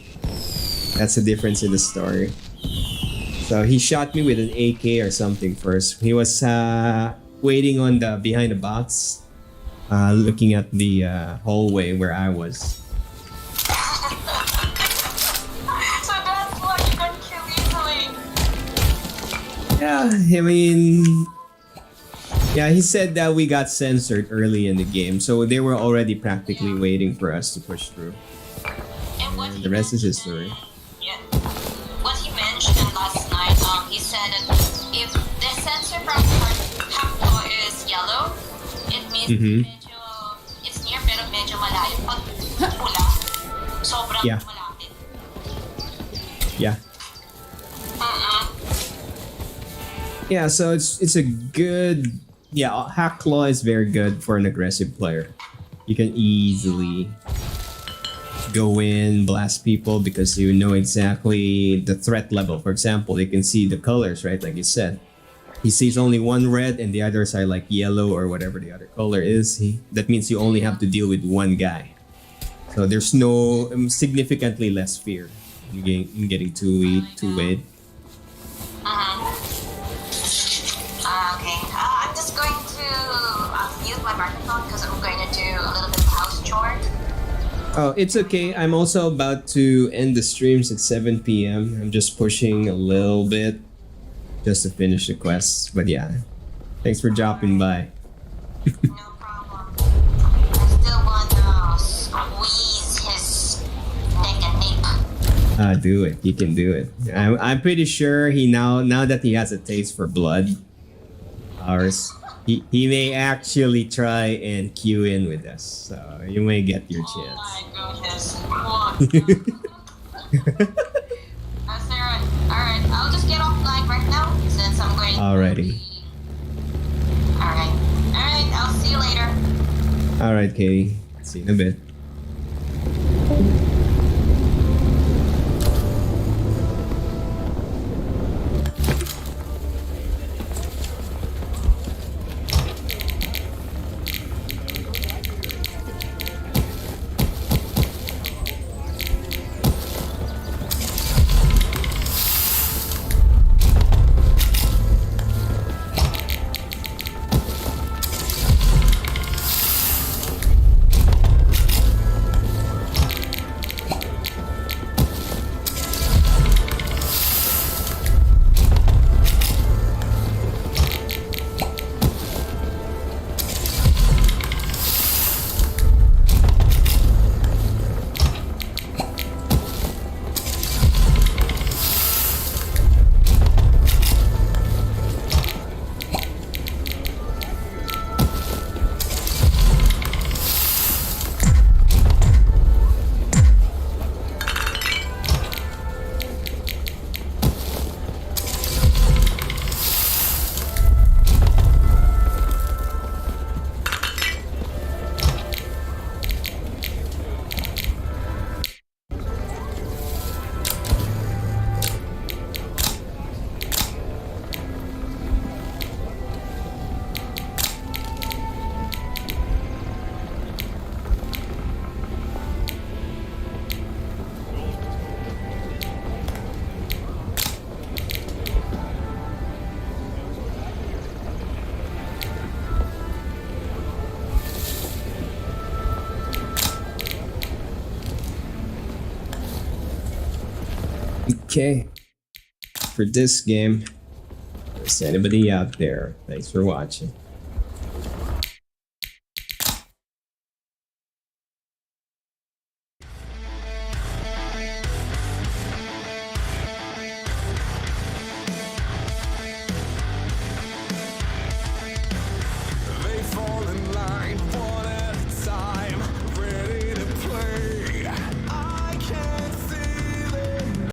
That's the difference in the story. So he shot me with an AK or something first. He was waiting on behind the box, looking at the hallway where I was. So that's why you got killed easily. Yeah, I mean, yeah, he said that we got censored early in the game, so they were already practically waiting for us to push through. And the rest is history. Yeah. What he mentioned last night, he said that if the sensor from Hakko is yellow, it means medyo, it's near pero medyo malayo. Pag pula, sobrang malapit. Yeah. Yeah, so it's a good... Yeah, Hack Claw is very good for an aggressive player. You can easily go in, blast people because you know exactly the threat level. For example, you can see the colors, right? Like you said. He sees only one red and the others are like yellow or whatever the other color is. That means you only have to deal with one guy. So there's no significantly less fear in getting two-way. Okay, I'm just going to mute my microphone because I'm going to do a little bit of house chore. Oh, it's okay. I'm also about to end the streams at 7 p.m. I'm just pushing a little bit just to finish the quests. But yeah, thanks for dropping by. No problem. I still want to squeeze his neck and nape. Do it. You can do it. I'm pretty sure he now that he has a taste for blood, he may actually try and queue in with us. So you may get your chance. Oh my goodness. What? That's alright. Alright, I'll just get offline right now since I'm going Alrighty. Alright. Alright, I'll see you later. Alright, Katie. See you in a bit. Okay. For this game, if there's anybody out there, thanks for watching.